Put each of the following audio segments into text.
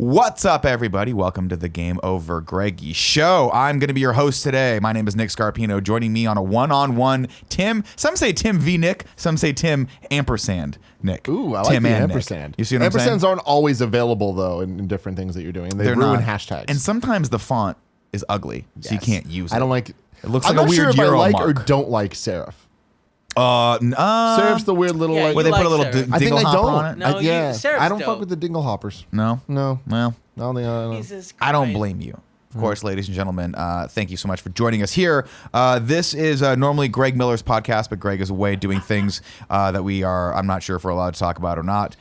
What's up, everybody? Welcome to the GameOverGreggy show. I'm going to be your host today. My name is Nick Scarpino. Joining me on a one-on-one, Tim. Some say Tim V. Nick. Some say Tim ampersand Nick. Ooh, I Tim like the and ampersand. Nick. You see what I'm saying? Ampersands aren't always available, though, in different things that you're doing. They ruin hashtags. And sometimes the font is ugly, so you can't use it. I don't like it. It looks I'm like a not weird sure if Euro I like mark. or don't like serif. Serif's Serif's the weird little Yeah, like. Where they put a like little serif. I think I dingle hopper on it. don't. No, Yeah, serif's I don't dope. fuck with the dingle hoppers. No? No. Well, I don't think I Jesus I don't Christ. blame you. Of course, ladies and gentlemen, thank you so much for joining us here. This is normally Greg Miller's podcast, but Greg is away doing things that I'm not sure if we're allowed to talk about or not.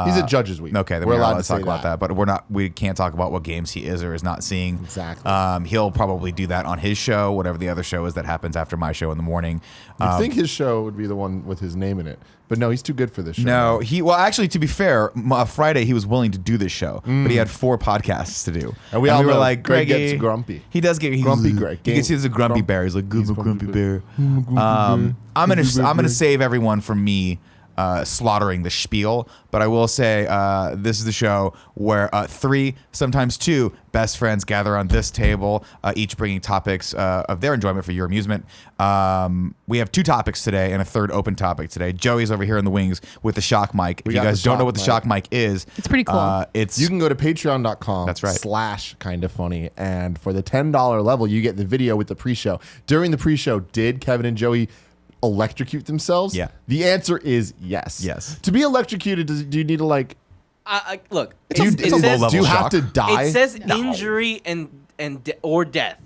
He's at Judges Week. Okay, then we're allowed to talk about that, but we can't talk about what games he is or is not seeing. Exactly. He'll probably do that on his show, whatever the other show is that happens after my show in the morning. You'd think his show would be the one with his name in it, but no, he's too good for this show. No, actually, to be fair, Friday he was willing to do this show, but he had 4 podcasts to do. And we all were know like, Greg Greggy, gets grumpy. He does get Grumpy Greg. You can see there's a grumpy bear. He's like, good grumpy bear. I'm gonna save everyone from me slaughtering the spiel, but I will say this is the show where 3, sometimes 2 best friends gather on this table, each bringing topics of their enjoyment for your amusement. We have 2 topics today and a third open topic today. Joey's over here in the wings with the shock mic. If you guys don't know what the shock mic is, it's pretty cool. You can go to patreon.com. That's right. /kindafunny, and for the $10 level, you get the video with the pre-show. During the pre-show, did Kevin and Joey electrocute themselves? Yeah. The answer is yes. Yes. To be electrocuted, do you need to like? Look, It's a low-level do you have shock. to die? It says injury or death,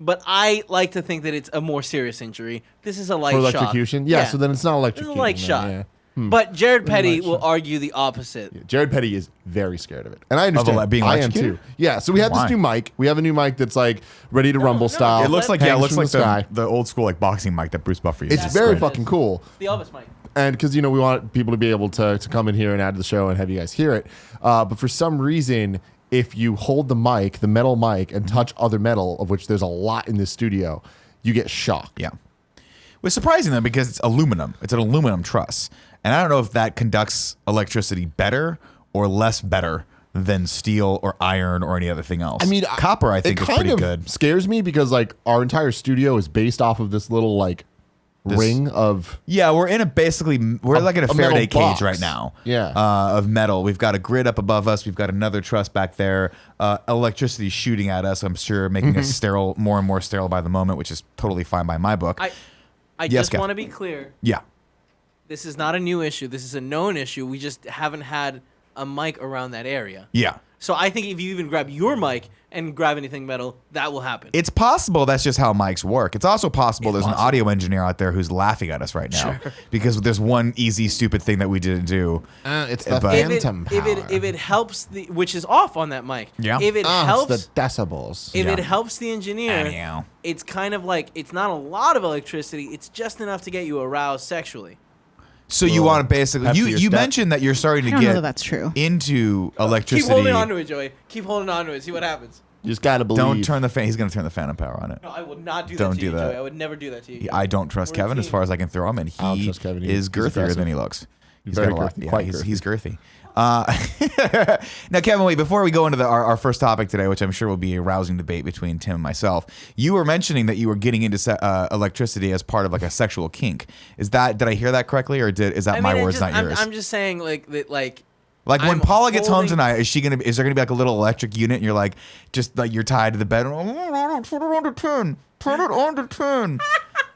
but I like to think that it's a more serious injury. This is a light for shock. electrocution? Yeah, so then it's not This is electrocution. a light then, shot. yeah. But Jared Petty light will shot. argue the opposite. Yeah, Jared Petty is very scared of it, and I understand. being I am electrocuted? too. Yeah, so we have Why? this new mic. We have a new mic that's like ready to rumble style. It looks like hangs from the the sky. old school like boxing mic that Bruce Buffer used. It's very fucking cool. The Elvis mic. And because, we want people to be able to come in here and add to the show and have you guys hear it. But for some reason, if you hold the mic, the metal mic, and touch other metal, of which there's a lot in this studio, you get shocked. Yeah. It was surprising though because it's aluminum. It's an aluminum truss. And I don't know if that conducts electricity better or less better than steel or iron or any other thing else. I mean, copper I think is pretty good. Scares me because like our entire studio is based off of this little like ring of Yeah, we're in we're like in a a Faraday metal box. cage right now. Yeah. Of metal. We've got a grid up above us. We've got another truss back there. Electricity shooting at us, I'm sure, making us sterile, more and more sterile by the moment, which is totally fine by my book. I Yes, just Kev. want to be clear. Yeah. This is not a new issue. This is a known issue. We just haven't had a mic around that area. Yeah. So I think if you even grab your mic and grab anything metal, that will happen. It's possible that's just how mics work. It's also possible It's there's possible. an audio engineer out there who's laughing at us right now because there's one easy stupid thing that we didn't do. it's the But- phantom power. if it helps which is off on that mic. Yeah. If it helps it's the decibels. if Yeah. it helps the engineer, Anyhow. it's kind of like it's not a lot of electricity. It's just enough to get you aroused sexually. So you want to basically After you your step. mentioned that you're starting I to don't know get that that's true. into electricity. Keep holding on to it, Joey. Keep holding on to it. See what happens. You just gotta believe. Don't turn the fan. He's going to turn the phantom power on it. No, I will not do Don't that to do you, that. Joey. I would never do that to you. I don't trust We're a Kevin as team. far as I can throw him, and I don't he trust Kevin. is He's girthier aggressive. than he looks. He's very got a lot. girthy, Yeah, quite he's girthy. girthy. Now, Kevin, wait, before we go into our first topic today, which I'm sure will be a rousing debate between Tim and myself, you were mentioning that you were getting into electricity as part of like a sexual kink. Did I hear that correctly, or is that my words, not yours? I'm just saying, like that, like Like when I'm Paula gets home holding- tonight, is there gonna be like a little electric unit and you're like just like you're tied to the bed? Turn it on to 10. Turn it on to 10.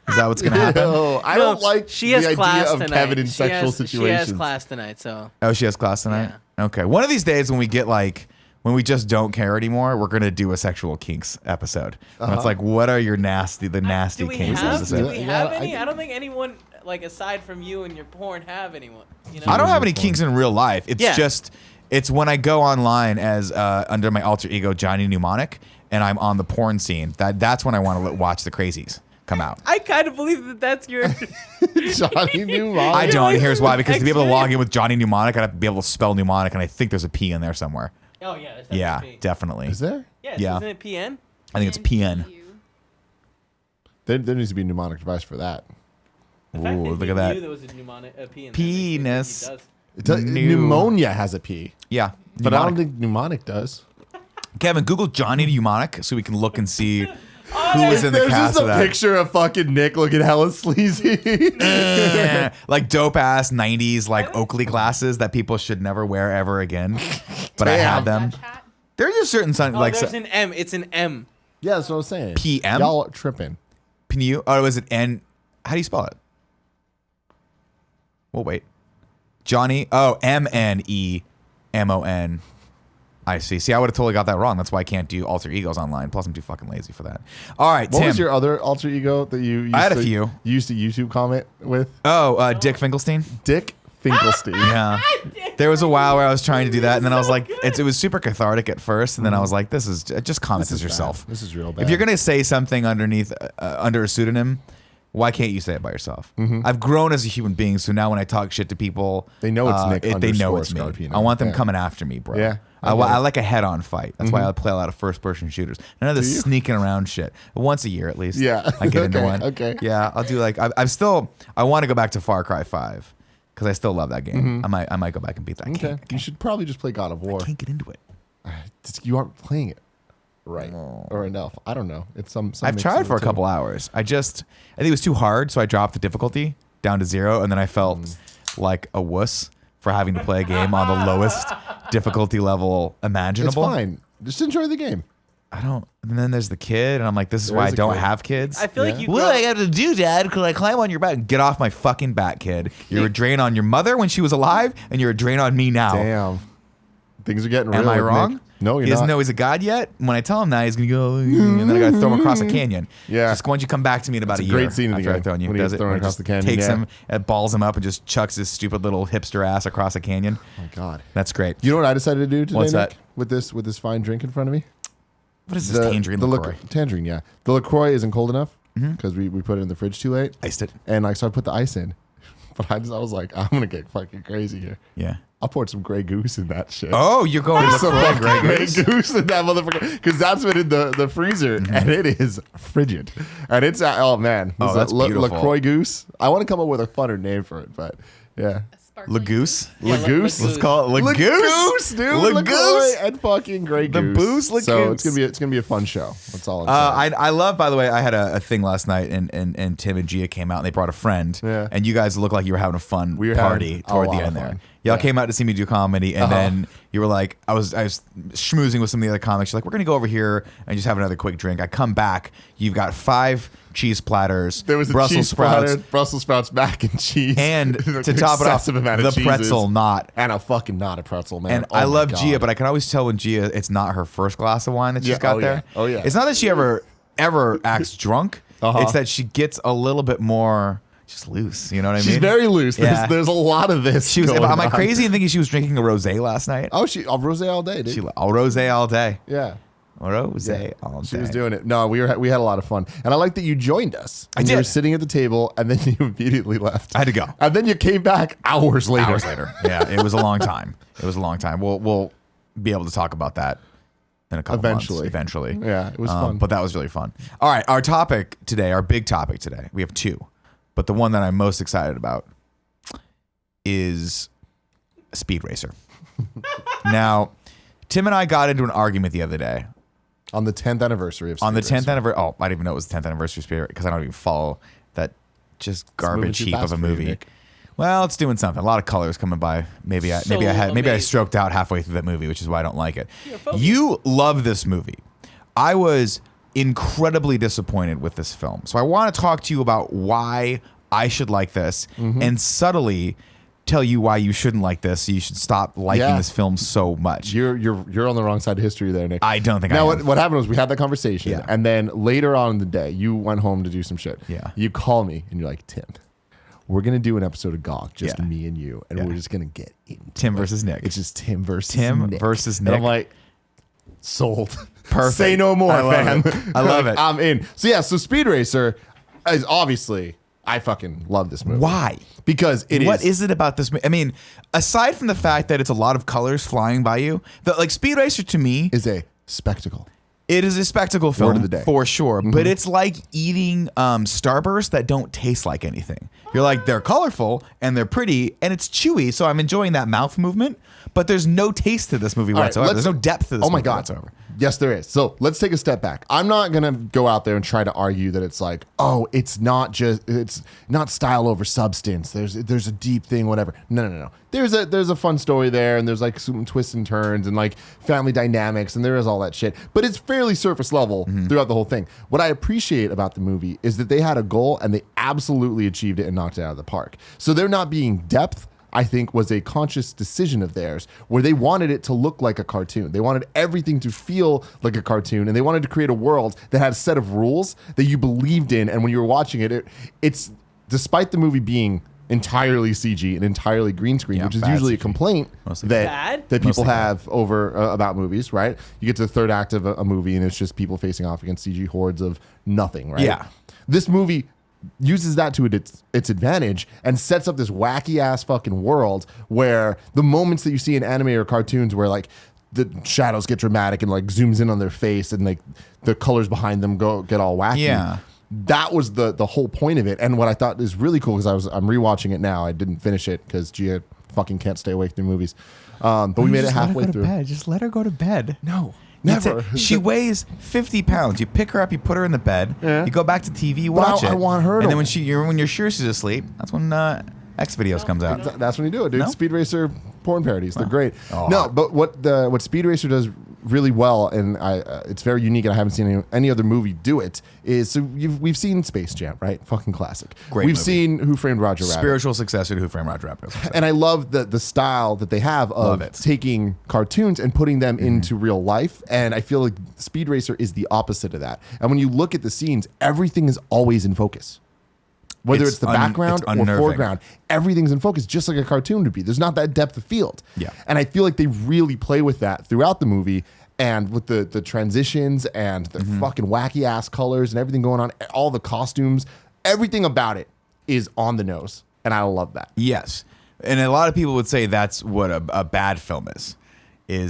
Is that what's gonna happen? No, I don't like she has the class idea of tonight. Kevin in She sexual has- situations. She has class tonight, so Oh, she has class tonight? Okay. One of these days when we get like when we just don't care anymore, we're gonna do a sexual kinks episode. And it's like, what are your nasty do we kinks? have, Is do it? we Yeah, have I any? think- I don't think anyone like aside from you and your porn have anyone. You know? I don't have any kinks in real life. It's Yeah. just it's when I go online as under my alter ego Johnny Mnemonic and I'm on the porn scene. That's when I want to watch the crazies come out. I kind of believe that that's your. Johnny Mnemonic. I don't. And here's why. Because to be able to log Experience. in with Johnny Mnemonic, I'd have to be able to spell mnemonic, and I think there's a P in there somewhere. Oh yeah. That's Yeah, P. definitely. Is there? Yeah. Yeah. Isn't it PN? I think it's PN. There needs to be a mnemonic device for that. The fact Ooh, that look he at that. knew there was a mnemonic, a P in there makes me think Penis. he does. Pneumonia has a P. Yeah. But I don't Mnemonic. think mnemonic does. Kevin, Google Johnny Mnemonic so we can look and see who was in the There's cast just of a that. picture of fucking Nick looking hella sleazy. Like dope ass 90s like Oakley glasses that people should never wear ever again. But I had them. There's a certain Oh, like there's an M. It's an M. Yeah, that's what I was saying. PM? Y'all are tripping. Pneum. Oh, was it N? How do you spell it? Well, wait. Johnny. Oh, MNEMON. I see. See, I would have totally got that wrong. That's why I can't do alter egos online. Plus, I'm too fucking lazy for that. All right, What Tim. was your other alter ego that you used I had a few. You used to YouTube comment with? Dick Finkelstein. Dick Finkelstein. Yeah. There was a while where I was trying to do that, and then I was like, it was super cathartic at first, and then I was like, this is just comment as yourself. This is real bad. If you're gonna say something underneath under a pseudonym, why can't you say it by yourself? I've grown as a human being, so now when I talk shit to people, They know it's Nick they know underscore it's me. Scarpino. I want them Yeah. coming after me, bro. Yeah, I like a head-on fight. That's why I play a lot of first-person shooters. None of this sneaking around shit. Once a year at least. Yeah. I get into Okay, one. okay. Yeah, I'll do like I want to go back to Far Cry 5 because I still love that game. I might go back and beat that game. Okay. You should probably just play God of War. I can't get into it. You aren't playing it right or enough. I don't know. It's some I've mix tried of for the a two. couple hours. I think it was too hard, so I dropped the difficulty down to 0, and then I felt like a wuss for having to play a game on the lowest difficulty level imaginable. It's fine. Just enjoy the game. I don't. And then there's the kid, and I'm like, this is There why I is a don't kid. have kids. I feel like Yeah. you. What do grow- I have to do, Dad? Because I climb on your back. Get off my fucking back, kid. You're a drain on your mother when she was alive, and you're a drain on me now. Damn. Things are getting real. Am I with wrong? Nick. No, he you're doesn't not. know he's a god yet. When I tell him that, he's gonna go, and then I gotta throw him across a canyon. Yeah. Just why don't you come back to me in about It's a a year great scene in the after game I've thrown you. when he Does gets it? thrown Where he across just the canyon, Takes yeah. him, and balls him up, and just chucks his stupid little hipster ass across a canyon. Oh my God. That's great. You know what I decided to do today, What's Nick? that? With this fine drink in front of me? What is this tangerine LaCroix? Tangerine, yeah. The LaCroix isn't cold enough because we put it in the fridge too late. Iced it. And like, so I put the ice in. But I was like, I'm going to get fucking crazy here. Yeah. I poured some Grey Goose in that shit. Oh, you're going to Some LaCroix fucking Grey Goose? Goose in that motherfucker. Because that's been in the freezer. And it is frigid. And it's, oh man. Oh, that's beautiful. LaCroix Goose. I want to come up with a funner name for it, but yeah. Lagoose? Yeah, Lagoose? Let's call it Lagoose. Lagoose, dude. Lagoose. LaCroix and fucking Grey The Goose. Booze So Lagoose. it's gonna be a fun show. That's all I'm saying. I love, by the way, I had a thing last night, and Tim and Gia came out, and they brought a friend. Yeah. And you guys look like you were having a fun We were party having a toward the lot end of there. fun. Y'all Yeah. came out to see me do comedy, and then you were like, I was schmoozing with some of the other comics. You're like, we're going to go over here and just have another quick drink. I come back, you've got 5 cheese platters, There was a Brussels cheese sprouts, platter, Brussels sprouts, mac and cheese, and to top it off, excessive amount of the pretzel cheeses. knot. And a fucking not a pretzel, man. And Oh I my love God. Gia, but I can always tell when Gia, it's not her first glass of wine that she's Yeah, got oh, there. yeah. Oh, yeah. It's not that she ever acts drunk. Uh-huh. It's that she gets a little bit more just loose. You know what I mean? She's very loose. Yeah. There's a lot of this. She was. going Am I on. crazy in thinking she was drinking a rosé last night? Oh, rosé all day, dude. She rosé all day. yeah. Rosé all day. She was doing it. No, we had a lot of fun, and I like that you joined us. I And You were did. sitting at the table, and then you immediately left. I had to go. and then you came back hours later. Hours later. Yeah, it was a long time. It was a long time. We'll be able to talk about that in a couple Eventually. months. Eventually. Yeah, it was fun. But that was really fun. All right, our topic today, our big topic today, we have 2. But the one that I'm most excited about is Speed Racer. Now, Tim and I got into an argument the other day. On the 10th anniversary of On the Speed 10th Racer. anniversary. Oh, I didn't even know it was the 10th anniversary of Speed Racer because I don't even follow that just moving garbage too heap fast of a for you, movie. Nick. Well, it's doing something. A lot of colors coming by. Maybe I amazing. stroked out halfway through that movie, which is why I don't like it. phobia. You love this movie. I was incredibly disappointed with this film. So I want to talk to you about why I should like this and subtly tell you why you shouldn't like this. So you should stop liking Yeah. this film so much. You're on the wrong side of history there, Nick. I don't think Now, I am. what happened was we had that conversation, Yeah. and then later on in the day, you went home to do some shit. Yeah. You call me, and you're like, Tim, we're going to do an episode of GOG, just Yeah. me and you, and Yeah. we're just going to get into Tim it. versus Nick. It's just Tim versus Tim Nick. versus And I'm Nick. like, sold. Perfect. Say no more, I love fam. it. I love it. I'm in. So, yeah, so Speed Racer is obviously, I fucking love this movie. Why? Because it is. What is it about this? I mean, aside from the fact that it's a lot of colors flying by you, like Speed Racer to me, Is a spectacle. It is a spectacle film Word of the day. for sure, but it's like eating Starbursts that don't taste like anything. You're like, they're colorful and they're pretty and it's chewy, so I'm enjoying that mouth movement, but there's no taste to this movie right, whatsoever. There's no depth to this movie whatsoever. Yes, there is. So let's take a step back. I'm not going to go out there and try to argue that it's like, oh, it's not style over substance. There's a deep thing, whatever. No. There's a fun story there, and there's like some twists and turns and like family dynamics, and there is all that shit. But it's fairly surface level throughout the whole thing. What I appreciate about the movie is that they had a goal and they absolutely achieved it and knocked it out of the park. So they're not being depth, I think, was a conscious decision of theirs where they wanted it to look like a cartoon. They wanted everything to feel like a cartoon, and they wanted to create a world that had a set of rules that you believed in. And when you were watching it, it's despite the movie being entirely CG and entirely green screen, which is usually CG. a complaint that people Mostly have over about movies, right? You get to the third act of a movie, and it's just people facing off against CG hordes of nothing, right? Yeah. This movie uses that to its advantage and sets up this wacky ass fucking world where the moments that you see in anime or cartoons where like the shadows get dramatic and like zooms in on their face and like the colors behind them get all wacky. Yeah. That was the whole point of it. And what I thought is really cool, because I'm rewatching it now. I didn't finish it because Gia fucking can't stay awake through movies. But we made it halfway through. Just let her go to bed. No. Never. She weighs 50 pounds. You pick her up, you put her in the bed, you go back to TV, you watch it. I want her to. And then when you're sure she's asleep, that's when X videos comes out. That's when you do it, dude. No? Speed Racer porn parodies. They're great. Oh. No, but what Speed Racer does really well, and it's very unique, and I haven't seen any other movie do it, is so we've seen Space Jam, right? Fucking classic. Great We've movie. seen Who Framed Roger Rabbit. Spiritual successor to Who Framed Roger Rabbit. And I love the style that they have Love of it. taking cartoons and putting them into real life. And I feel like Speed Racer is the opposite of that. And when you look at the scenes, everything is always in focus. Whether it's the background it's or unnerving. foreground, everything's in focus, just like a cartoon would be. There's not that depth of field. Yeah. And I feel like they really play with that throughout the movie, and with the transitions and the fucking wacky ass colors and everything going on, all the costumes, everything about it is on the nose. And I love that. Yes. And a lot of people would say that's what a bad film is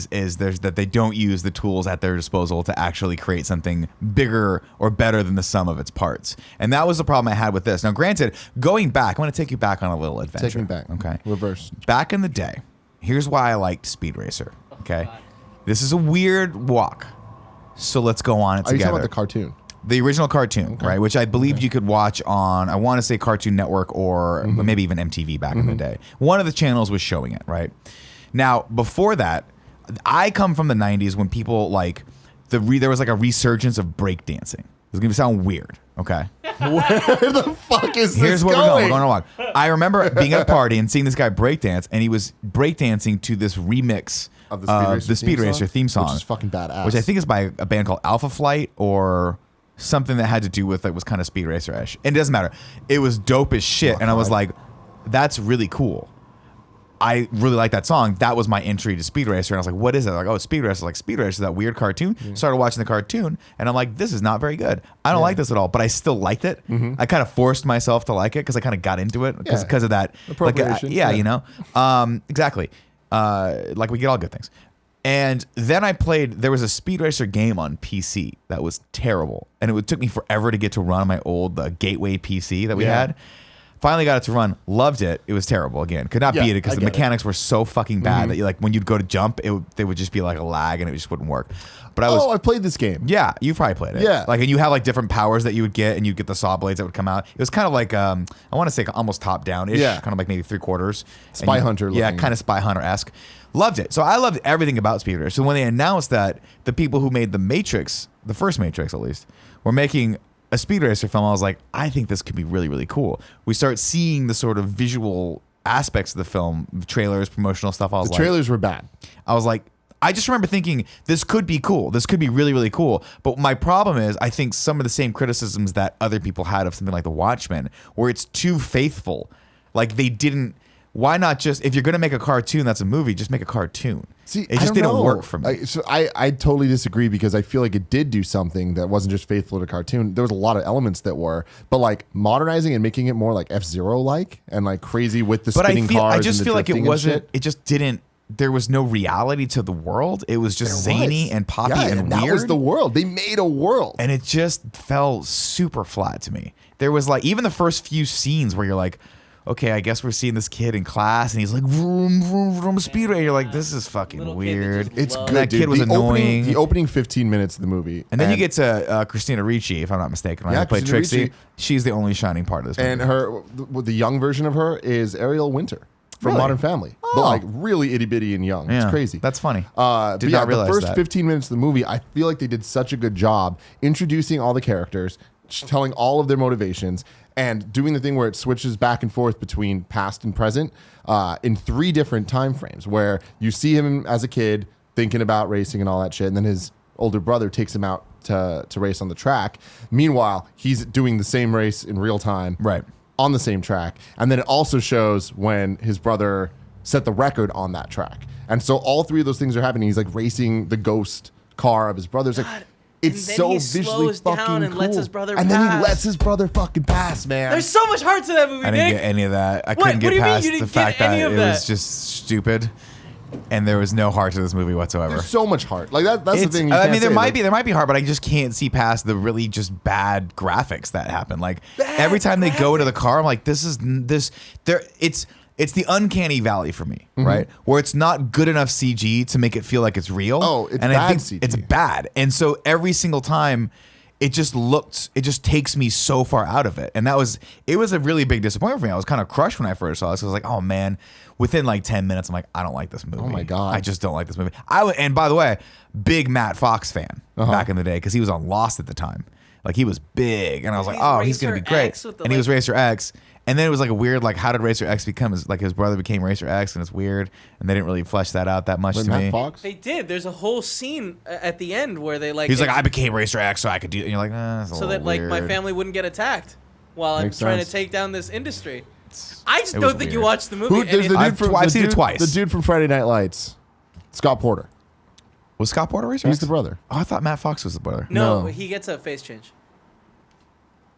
there's that they don't use the tools at their disposal to actually create something bigger or better than the sum of its parts. And that was the problem I had with this. Now, granted, going back, I want to take you back on a little adventure. Take me back. Okay. Reverse. Back in the day, here's why I liked Speed Racer. Okay. This is a weird walk. So let's go on it Are you together. talking about the cartoon? The original cartoon, right? Which I believed you could watch on, I want to say Cartoon Network or maybe even MTV back in the day. One of the channels was showing it, right? Now, before that, I come from the 90s when people like, there was like a resurgence of breakdancing. It's going to sound weird, okay? Where the fuck is Here's this where going? we're going to walk. I remember being at a party and seeing this guy breakdance, and he was breakdancing to this remix Of the Speed Racer theme song. Which is fucking badass. Which I think is by a band called Alpha Flight or something that had to do with, like, was kind of Speed Racer-ish. And it doesn't matter. It was dope as shit. And I was like, that's really cool. I really like that song. That was my entry to Speed Racer. And I was like, what is it? Like, oh, Speed Racer. Like, Speed Racer is that weird cartoon. Started watching the cartoon, and I'm like, this is not very good. I don't like this at all, but I still liked it. I kind of forced myself to like it because I kind of got into it because of that. Appropriation. Like, you know? Exactly. Like, we get all good things. And then I played, there was a Speed Racer game on PC that was terrible. And it took me forever to get to run on my old Gateway PC that we had. Finally got it to run, loved it. It was terrible again. Could not beat it because the mechanics were so fucking bad that like when you'd go to jump, they would just be like a lag and it just wouldn't work. But I played this game. Yeah, you probably played it. Yeah. Like, and you have like different powers that you would get, and you'd get the saw blades that would come out. It was kind of like, I want to say almost top down-ish. Yeah. Kind of like maybe 3/4. Spy Hunter Yeah, looking. kind of Spy Hunter-esque. Loved it. So I loved everything about Speed Racer. So when they announced that the people who made the Matrix, the first Matrix at least, were making a Speed Racer film, I was like, I think this could be really, really cool. We start seeing the sort of visual aspects of the film, trailers, promotional stuff. The trailers were bad. I was like, I just remember thinking this could be cool. This could be really, really cool. But my problem is I think some of the same criticisms that other people had of something like The Watchmen, where it's too faithful. Like, they didn't, why not just, if you're going to make a cartoon that's a movie, just make a cartoon. See, it just didn't work for me. I totally disagree because I feel like it did do something that wasn't just faithful to cartoon. There was a lot of elements that were, but like modernizing and making it more like F-Zero like and like crazy with the spinning cars. I just and the feel like it drifting and wasn't. shit. It just didn't there was no reality to the world. It was just zany and poppy and that weird. was the world. They made a world. And it just fell super flat to me. There was like, even the first few scenes where you're like, okay, I guess we're seeing this kid in class and he's like, vroom, vroom, vroom, speedway. You're like, this is fucking Little kid that weird. just It's loves- good. That kid dude. was annoying. The opening 15 minutes of the movie. And then you get to Christina Ricci, if I'm not mistaken, right? Yeah, Who played Christina Trixie. Ricci. She's the only shining part of this movie. And the young version of her is Ariel Winter from Really? Modern Family. But like really itty bitty and young. Yeah, It's crazy. That's funny. Did not the realize first that. 15 minutes of the movie, I feel like they did such a good job introducing all the characters, telling all of their motivations, and doing the thing where it switches back and forth between past and present in 3 different time frames, where you see him as a kid thinking about racing and all that shit, and then his older brother takes him out to race on the track. Meanwhile, he's doing the same race in real time, Right. on the same track. And then it also shows when his brother set the record on that track. And so all 3 of those things are happening. He's like racing the ghost car of his brother's. Like, it's and then so he visually slows down fucking and cool. lets his brother and then he pass. lets his brother fucking pass, man. There's so much heart to that movie, I didn't Nick. get any of that. I What? couldn't What get do you mean past you the didn't fact get any that of it that? was just stupid, and there was no heart to this movie whatsoever. There's so much heart. Like that's the thing. I mean, there might be heart, but I just can't see past the really just bad graphics that happen. Like every time they go into the car, I'm like, it's the uncanny valley for me, right? Where it's not good enough CG to make it feel like it's real. Oh, it's and bad I think CG. it's bad. And so every single time it just takes me so far out of it. And it was a really big disappointment for me. I was kind of crushed when I first saw this. I was like, oh man, within like 10 minutes, I'm like, I don't like this movie. Oh my God. I just don't like this movie. And by the way, big Matt Fox fan back in the day, because he was on Lost at the time. Like he was big. And I was like, He's oh, he's going to be Racer great. X with the, And he was like- Racer X. And then it was like a weird, like, how did Racer X become? His brother became Racer X, and it's weird. And they didn't really flesh that out that much to Matt me. Fox. They did. There's a whole scene at the end where they like. He's like, I became Racer X so I could do it. And you're like, that's a so little that like my weird. family wouldn't get attacked while I'm Makes trying sense. to take down this industry. I just it was don't think you weird. watched the movie. Who? and There's it- the I've dude from I've seen it twice. The dude from Friday Night Lights, Scott Porter. Was Scott Porter Racer He's X? the brother. Oh, I thought Matt Fox was the brother. no, No. he gets a face change.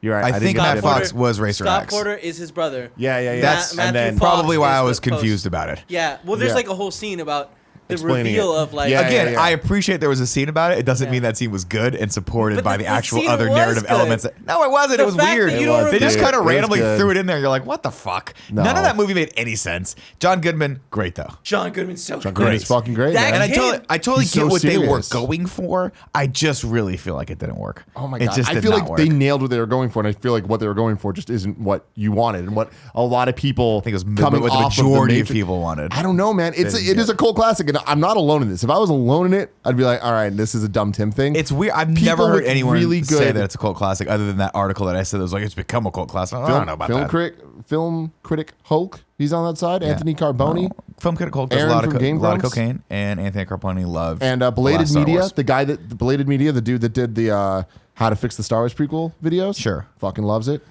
You're right. I didn't think get Matt that. Fox was Racer Scott X. Porter is his brother. Yeah, yeah, yeah. That's- Matthew and then Fox Probably why is I the was post. confused about it. Yeah, well, there's Yeah. like a whole scene about the Explaining reveal it. of like. Yeah, Again, yeah. I appreciate there was a scene about it. It doesn't Yeah. mean that scene was good and supported But by the the actual scene other was narrative good. elements. No, it wasn't. The It was fact weird. that you don't They just remember- kind of It was randomly good. threw it in there. You're like, what the fuck? No. None of that movie made any sense. John Goodman, great though. John Goodman's so John good. Goodman's fucking great, That man. And kid- I totally He's get so what they were serious. going for. I just really feel like it didn't work. Oh my It god! just I did feel not like work. they nailed what they were going for, and I feel like what they were going for just isn't what you wanted, and what a lot of people I think it was coming what the off majority of of people wanted. I don't know, man. It is a cult classic, and I'm not alone in this. If I was alone in it, I'd be like, all right, this is a dumb Tim thing. It's weird. I've People never heard with anyone really say good- that it's a cult classic, other than that article that I said that was like it's become a cult classic. I don't know about that. Film critic Hulk. He's on that side. Yeah. Anthony Carboni No. Film critic Hulk does Aaron a lot of from Game a lot of Grumps. cocaine, and Anthony Carboni loved and a lot Belated of Star Media, Wars. the Belated Media, the dude that did the How to Fix the Star Wars prequel videos. Sure. Fucking loves it.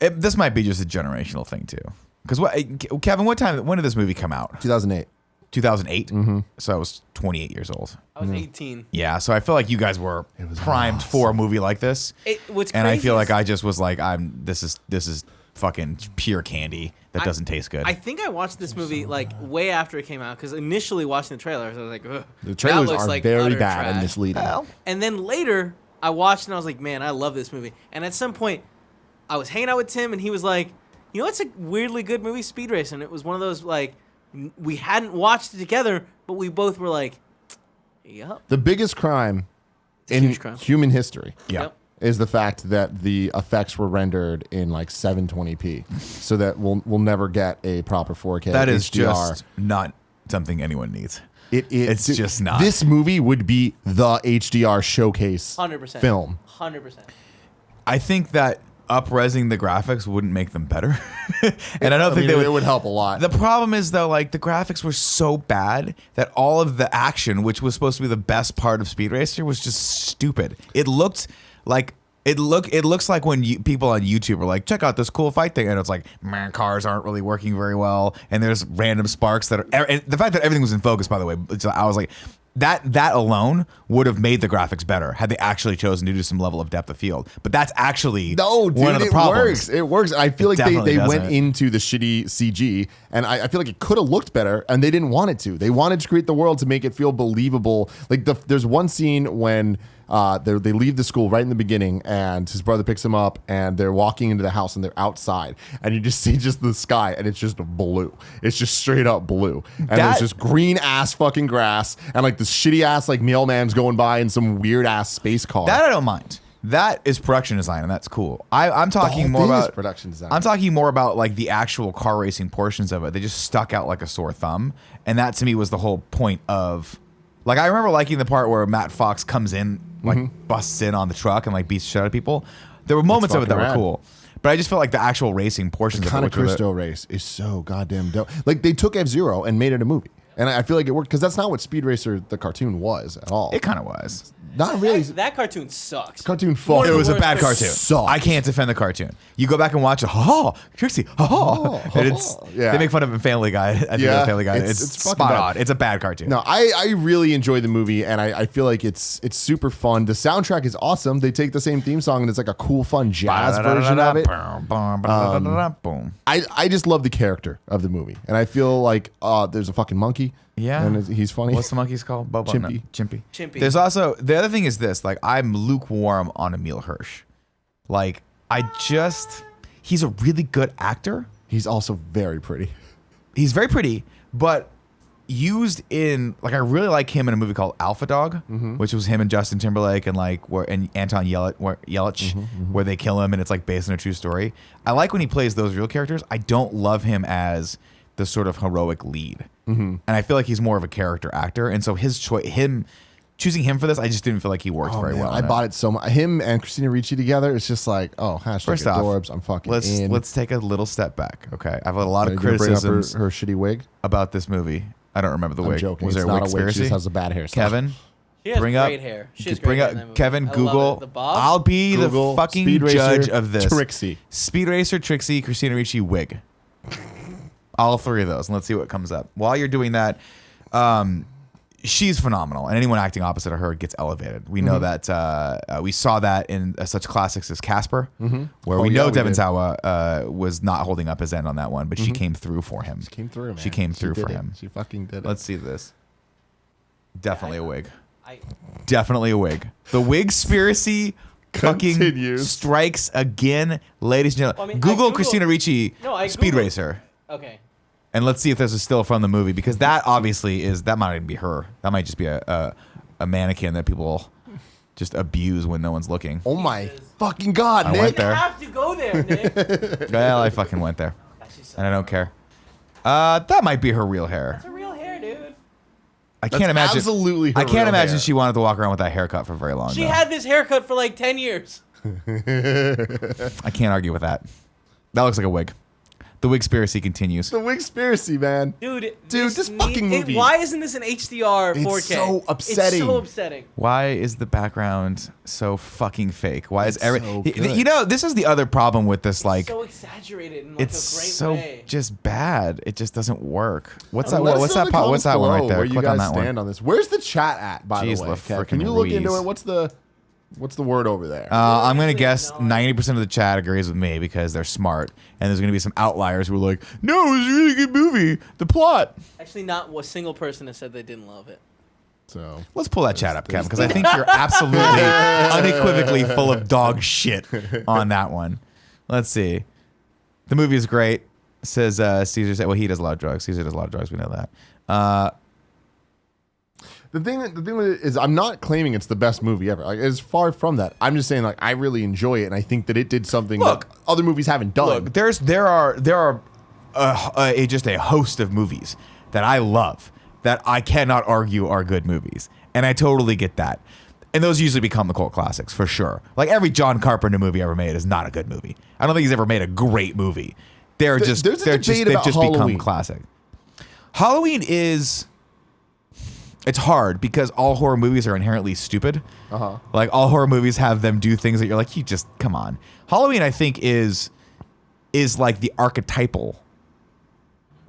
This might be just a generational thing too. Because Kevin, when did this movie come out? 2008. 2008. So I was 28 years old. I was 18. Yeah, so I feel like you guys were primed for a movie like this, What's and I crazy feel is- like I just was like, this is fucking pure candy that doesn't taste good. I think I watched this movie like way after it came out because initially watching the trailers, I was like, ugh, The trailers that looks are like very utter bad and trash. misleading. And then later, I watched and I was like, man, I love this movie. And at some point, I was hanging out with Tim and he was like, you know, it's a weirdly good movie, Speed Race. And it was one of those like, we hadn't watched it together, but we both were like, yep. The biggest crime a in huge crime. human history yeah. Yep. is the fact that the effects were rendered in like 720p, so that we'll never get a proper 4K. That is HDR. just not something anyone needs. It's just not. This movie would be the HDR showcase 100%. film. 100%. I think that up-resing the graphics wouldn't make them better. And I don't think it would help a lot. The problem is though, like the graphics were so bad that all of the action, which was supposed to be the best part of Speed Racer, was just stupid. It looked like it looks like when people on YouTube are like, check out this cool fight thing, and it's like, man, cars aren't really working very well, and there's random sparks that are. And the fact that everything was in focus, by the way, I was like, that alone would have made the graphics better had they actually chosen to do some level of depth of field. But that's actually one of the problems. It works. I feel like they went doesn't. into the shitty CG, and I feel like it could have looked better, and they didn't want it to. They wanted to create the world to make it feel believable. Like there's one scene when they leave the school right in the beginning, and his brother picks him up, and they're walking into the house, and they're outside, and you just see just the sky, and it's just blue. It's just straight up blue, and there's just green ass fucking grass, and like this shitty ass like mailman's going by in some weird ass space car. That I don't mind. That is production design, and that's cool. I'm talking more about production design. I'm talking more about like the actual car racing portions of it. They just stuck out like a sore thumb, and that to me was the whole point of. Like, I remember liking the part where Matt Fox comes in, like, busts in on the truck and, like, beats the shit out of people. There were moments of it that were cool. But I just felt like the actual racing portions of it. The Cristo race is so goddamn dope. Like, they took F-Zero and made it a movie. And I feel like it worked, because that's not what Speed Racer, the cartoon, was at all. It kind of was. Not really. That cartoon sucks. Cartoon fucked. It was a bad cartoon. Sucked. I can't defend the cartoon. You go back and watch it. Trixie. And they make fun of Family Guy. I think of Family Guy. It's spot on. It's a bad cartoon. No, I really enjoy the movie, and I feel like it's super fun. The soundtrack is awesome. They take the same theme song, and it's like a cool, fun jazz version of it. I just love the character of the movie, and I feel like there's a fucking monkey. Yeah, and he's funny. What's the monkey's called? Bobo? Chimpy. No, Chimpy. There's also the other thing is this. Like, I'm lukewarm on Emil Hirsch. Like, he's a really good actor. He's also very pretty. He's very pretty, but used in like I really like him in a movie called Alpha Dog, which was him and Justin Timberlake and Anton Yelchin, where they kill him and it's like based on a true story. I like when he plays those real characters. I don't love him as the sort of heroic lead. And I feel like he's more of a character actor, and so choosing him for this, I just didn't feel like he worked very well. I bought it so much. Him and Christina Ricci together, it's just like, First off, adorbs. I'm fucking in. Let's take a little step back, okay? I've had a lot of criticisms her shitty wig about this movie. I don't remember the wig. Joking. Was there it's a wig not a wig. She conspiracy? just has a bad hairstyle. Kevin, She has bring great up, hair. She has bring great hair in that up movie. Kevin. I Google. love it. The bob? I'll be Google the fucking Speed Racer judge of this. Trixie. Speed Racer, Trixie, Christina Ricci, wig. All three of those, and let's see what comes up. While you're doing that, she's phenomenal, and anyone acting opposite of her gets elevated. We know that we saw that in such classics as Casper, where we know Devon Sawa was not holding up his end on that one, but she came through for him. She came through, man. She came through for him. She fucking did it. Let's see this. Definitely a wig. Definitely a wig. The wig-spiracy fucking Continues. strikes again, ladies and gentlemen. Well, I mean, Google Christina Ricci Speed Googled- Racer. Okay. And let's see if this is still from the movie, because that obviously that might even be her. That might just be a mannequin that people just abuse when no one's looking. Oh my fucking God, I Nick. went there. You have to go there, Nick. Well, I fucking went there, and I don't care. That might be her real hair. That's a real hair, dude. I can't imagine. Absolutely, her I can't real imagine hair. she wanted to walk around with that haircut for very long. She though. had this haircut for like 10 years. I can't argue with that. That looks like a wig. The wig-spiracy continues. The wig-spiracy, man. Dude, this fucking movie. Why isn't this an HDR 4K? It's so upsetting. It's so upsetting. Why is the background so fucking fake? Why is so good. You know, this is the other problem with this. Like, So exaggerated in like it's a great so way. just bad. It just doesn't work. What's that? Let us What's know in that? the What's that comments one right below there? Where you Click on guys that stand one. on this? Where's the chat at? By Jeez, the way, La Kev? frickin' Can you look into Louise. it? What's the word over there? I'm gonna guess No. 90% of the chat agrees with me because they're smart, and there's gonna be some outliers who are like, "No, it was a really good movie. The plot." Actually, not a single person has said they didn't love it. So Let's pull that chat up, Kevin, because I think you're absolutely, unequivocally full of dog shit on that one. Let's see. The movie is great, says Caesar. Well, he does a lot of drugs. Caesar does a lot of drugs. We know that. the thing with it is, I'm not claiming it's the best movie ever. Like, it's far from that. I'm just saying, like, I really enjoy it, and I think that it did something that other movies haven't done. Look, there are just a host of movies that I love that I cannot argue are good movies, and I totally get that. And those usually become the cult classics for sure. Like every John Carpenter movie ever made is not a good movie. I don't think he's ever made a great movie. They've just become classic. Halloween is. It's hard because all horror movies are inherently stupid. Like all horror movies have them do things that you're like, you just come on. Halloween, I think, is like the archetypal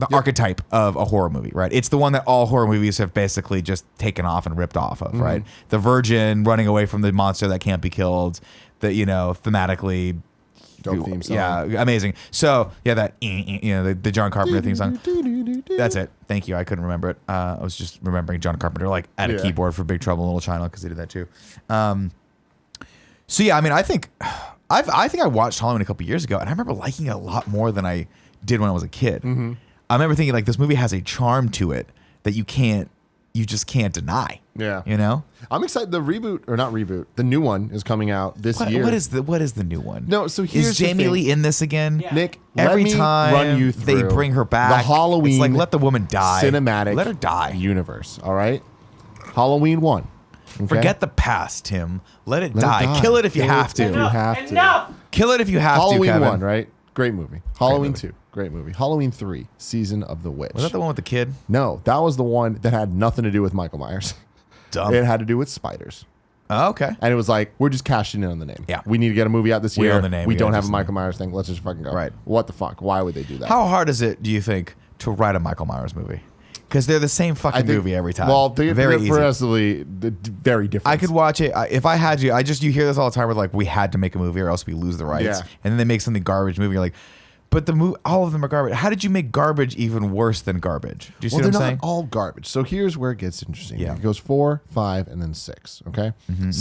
the archetype of a horror movie, right? It's the one that all horror movies have basically just taken off and ripped off of, right? The virgin running away from the monster that can't be killed, that, thematically. Dope theme song. Yeah, amazing. So, yeah, that, the John Carpenter theme song. That's it. Thank you. I couldn't remember it. I was just remembering John Carpenter, like, at a keyboard for Big Trouble in Little China, because he did that too. So, yeah, I mean, I think I watched Halloween a couple years ago, and I remember liking it a lot more than I did when I was a kid. I remember thinking, like, this movie has a charm to it that you just can't deny. Yeah. I'm excited. The reboot, or not reboot, the new one is coming out this year. What is the new one? No, so here's Is Jamie Lee in this again? Yeah. Nick, Every let me time run you through they bring her back, the Halloween it's like, let the woman die. cinematic Let her die. universe, all right? Halloween 1. Okay? Forget the past, Tim. Let it die. Kill it if you have to. You have to. Enough. Kill it if you have Halloween to, Kevin. 1, right? Great movie. Halloween 2, great movie. Halloween 3, Season of the Witch. Was that the one with the kid? No, that was the one that had nothing to do with Michael Myers. Dumb. It had to do with spiders. Oh, okay. And it was like, we're just cashing in on the name. Yeah. We need to get a movie out this We year. own the name. We We don't gotta have do a Michael Myers thing. Let's just fucking go. Right. What the fuck? Why would they do that? How hard is it, do you think, to write a Michael Myers movie? Because they're the same fucking movie every time. Well, they very easy. progressively very different. I could watch it if I had to. You hear this all the time. Where like we had to make a movie or else we lose the rights, Yeah. and then they make something garbage movie. You're like, but all of them are garbage. How did you make garbage even worse than garbage? Do you see Well, what they're I'm not saying? all garbage. So here's where it gets interesting. Yeah. It goes 4, 5, and then 6. Okay.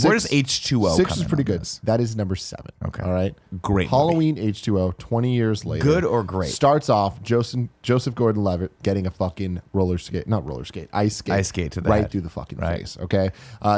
Where does H2O 6 come is in pretty on good. this? That is number 7. Okay. All right. Great movie. Halloween H2O. 20 years later. Good or great? Starts off Joseph Gordon-Levitt getting a fucking ice skate. Ice skate to the right head. through the fucking Right. face. Okay.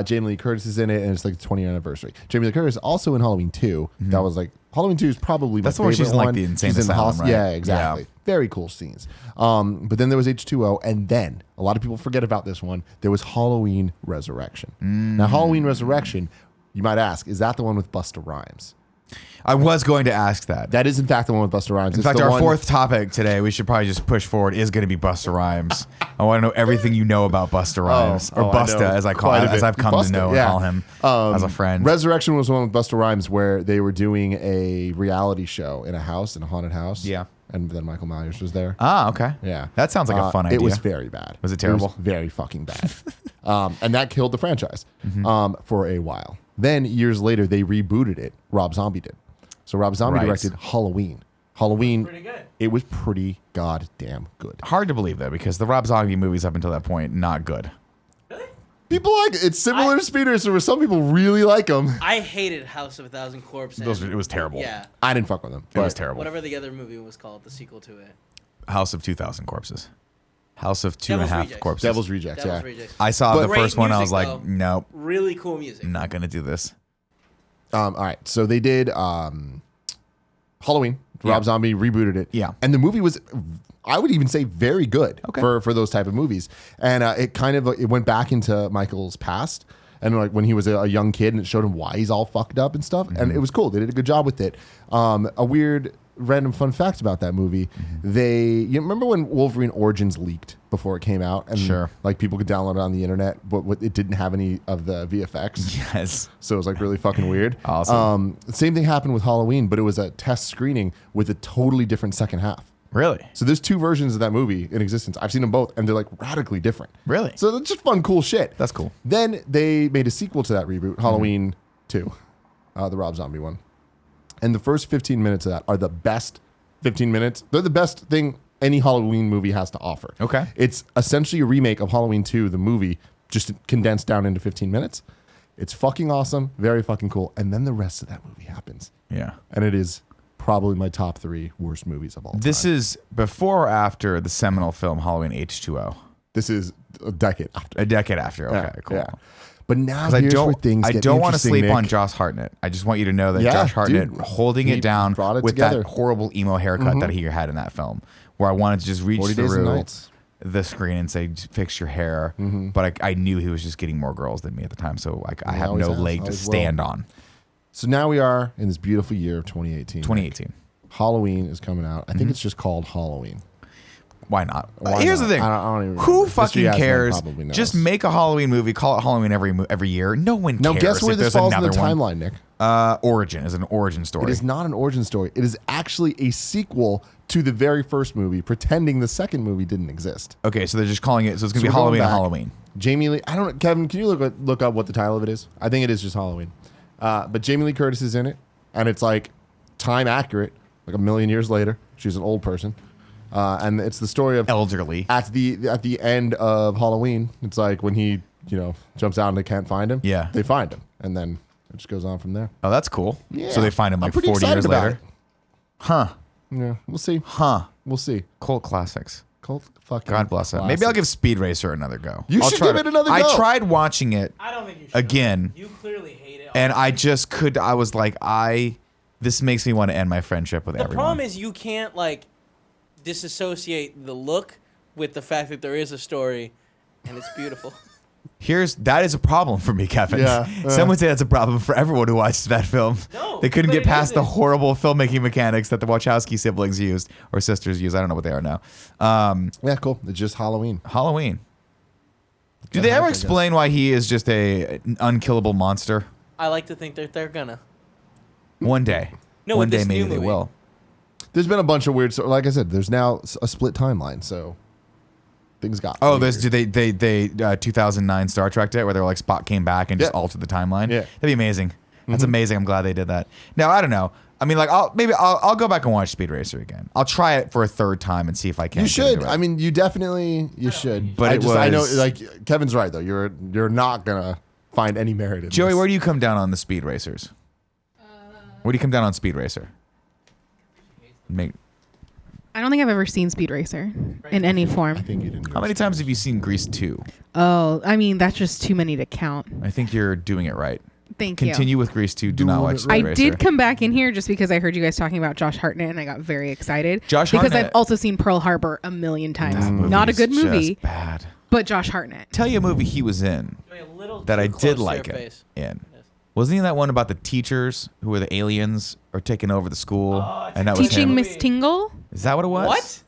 Jamie Lee Curtis is in it, and it's like the 20th anniversary. Jamie Lee Curtis is also in Halloween 2. That was like Halloween 2 is probably That's the my one favorite she's in, like, one. the insane She's in asylum, right? Yeah, exactly. Yeah. Very cool scenes. But then there was H2O, and then a lot of people forget about this one. There was Halloween Resurrection. Now, Halloween Resurrection, you might ask, is that the one with Busta Rhymes? I was going to ask that. That is, in fact, the one with Busta Rhymes. In fact, our fourth topic today, we should probably just push forward, is going to be Busta Rhymes. I want to know everything you know about Busta Rhymes, or Busta, as I've come to know and call him as a friend. Resurrection was the one with Busta Rhymes where they were doing a reality show in a haunted house. Yeah. And then Michael Myers was there. Ah, okay. Yeah. That sounds like a fun idea. It was very bad. Was it terrible? It was very fucking bad. And that killed the franchise Mm-hmm. for a while. Then years later, they rebooted it. Rob Zombie did. So Rob Zombie Right. directed Halloween. Halloween, Pretty good. it was pretty goddamn good. Hard to believe that because the Rob Zombie movies up until that point, not good. Really? People like it. It's similar to Speed Racer, where some people really like them. I hated House of a Thousand Corpses. It was terrible. Yeah. I didn't fuck with them. It was but- terrible. Whatever the other movie was called, the sequel to it. House of 2,000 Corpses. House of two and a Devil's half Rejects. corpses. Devil's Rejects, Devil's yeah. Rejects. I saw But- the Great first one. I was music, like, though. nope, Really cool music. I'm not going to do this. All right, so they did Halloween. Rob Zombie rebooted it. Yeah. And the movie was, I would even say, very good Okay. for those type of movies. And it went back into Michael's past. And like when he was a young kid, and it showed him why he's all fucked up and stuff. And it was cool. They did a good job with it. A weird random fun fact about that movie: you remember when Wolverine Origins leaked before it came out, and Sure. like people could download it on the internet, but it didn't have any of the VFX. Yes. So it was like really fucking weird. Awesome. Same thing happened with Halloween, but it was a test screening with a totally different second half. Really? So there's 2 versions of that movie in existence. I've seen them both, and they're like radically different. Really? So that's just fun, cool shit. That's cool. Then they made a sequel to that reboot, Halloween 2, the Rob Zombie one. And the first 15 minutes of that are the best 15 minutes. They're the best thing any Halloween movie has to offer. Okay. It's essentially a remake of Halloween 2, the movie, just condensed down into 15 minutes. It's fucking awesome, very fucking cool. And then the rest of that movie happens. Yeah. And it is probably my top 3 worst movies of all time. This is before or after the seminal film Halloween H2O? This is a decade after. A decade after. Okay, Yeah, cool. yeah. But now 'Cause here's where things I get don't want to interesting, sleep Nick. on Josh Hartnett. I just want you to know that Yeah, Josh Hartnett dude, holding he it down brought it with together. that horrible emo haircut that he had in that film, where I wanted to just reach 40 Days and through Nights. the screen and say, "Just fix your hair." But I knew he was just getting more girls than me at the time, so I have always no has, leg to always will. stand on. So now we are in this beautiful year of 2018. 2018. Halloween is coming out. I think it's just called Halloween. Why not? Why Here's not? the thing. I don't even Who remember. fucking History cares? Has probably knows. Just make a Halloween movie. Call it Halloween every year. No one cares. Now, guess where if this there's falls in the another one. timeline, Nick. Origin is an origin story. It is not an origin story. It is actually a sequel to the very first movie, pretending the second movie didn't exist. Okay, so they're just calling it. So it's gonna So be we're going Halloween. back. Halloween. Jamie Lee. I don't know. Kevin, can you look up what the title of it is? I think it is just Halloween. But Jamie Lee Curtis is in it, and it's like time accurate, like a million years later. She's an old person, and it's the story of Elderly. at the end of Halloween. It's like when he jumps out and they can't find him. Yeah. they find him, and then it just goes on from there. Oh, that's cool. Yeah. So they find him I'm like pretty 40 excited years about later. it. Huh. Yeah, we'll see. Huh. We'll see. Cult classics. Cult fucking. God bless it. Maybe I'll give Speed Racer another go. You I'll should try give it another go. I tried watching it I don't think you should. again, You clearly hate it. and I just could. I was like, this makes me want to end my friendship with The everyone. problem is you can't like disassociate the look with the fact that there is a story, and it's beautiful. That is a problem for me, Kevin. Yeah. Some would say that's a problem for everyone who watched that film. No, They couldn't but get it past the isn't. horrible filmmaking mechanics that the Wachowski siblings used or sisters used. I don't know what they are now. Yeah, cool. It's just Halloween. Halloween. Do Kinda they hype, ever I guess. explain why he is just an unkillable monster? I like to think that they're gonna. One day. No, One with day this maybe new they movie. will. There's been a bunch of weird. Like I said, there's now a split timeline, so things got. Oh, weird. there's they 2009 Star Trek did it where they were like Spock came back and just Yeah. altered the timeline. Yeah. That'd be amazing. That's amazing. I'm glad they did that. Now I don't know. I mean, like I'll go back and watch Speed Racer again. I'll try it for a third time and see if I can. You get should. into it. I mean, you definitely should. But I know, was- like Kevin's right though. You're not gonna find any merit in Joey, this. where do you come down on the Speed Racers? Where do you come down on Speed Racer? I don't think I've ever seen Speed Racer in any I form. think you didn't. How many times have you seen Grease 2? Oh, I mean, that's just too many to count. I think you're doing it right. Thank Continue you. with Grease 2. Do not Doing watch it Speed I Racer. did come back in here just because I heard you guys talking about Josh Hartnett and I got very excited. Josh because Hartnett- I've also seen Pearl Harbor a million times. That movie Not a is good movie, just bad. but Josh Hartnett. Tell you a movie he was in A little that too I close did to like your it face. in. Wasn't he in that one about the teachers who were the aliens or taking over the school? Oh, and that was Teaching him? Miss Tingle? Is that what it was? What?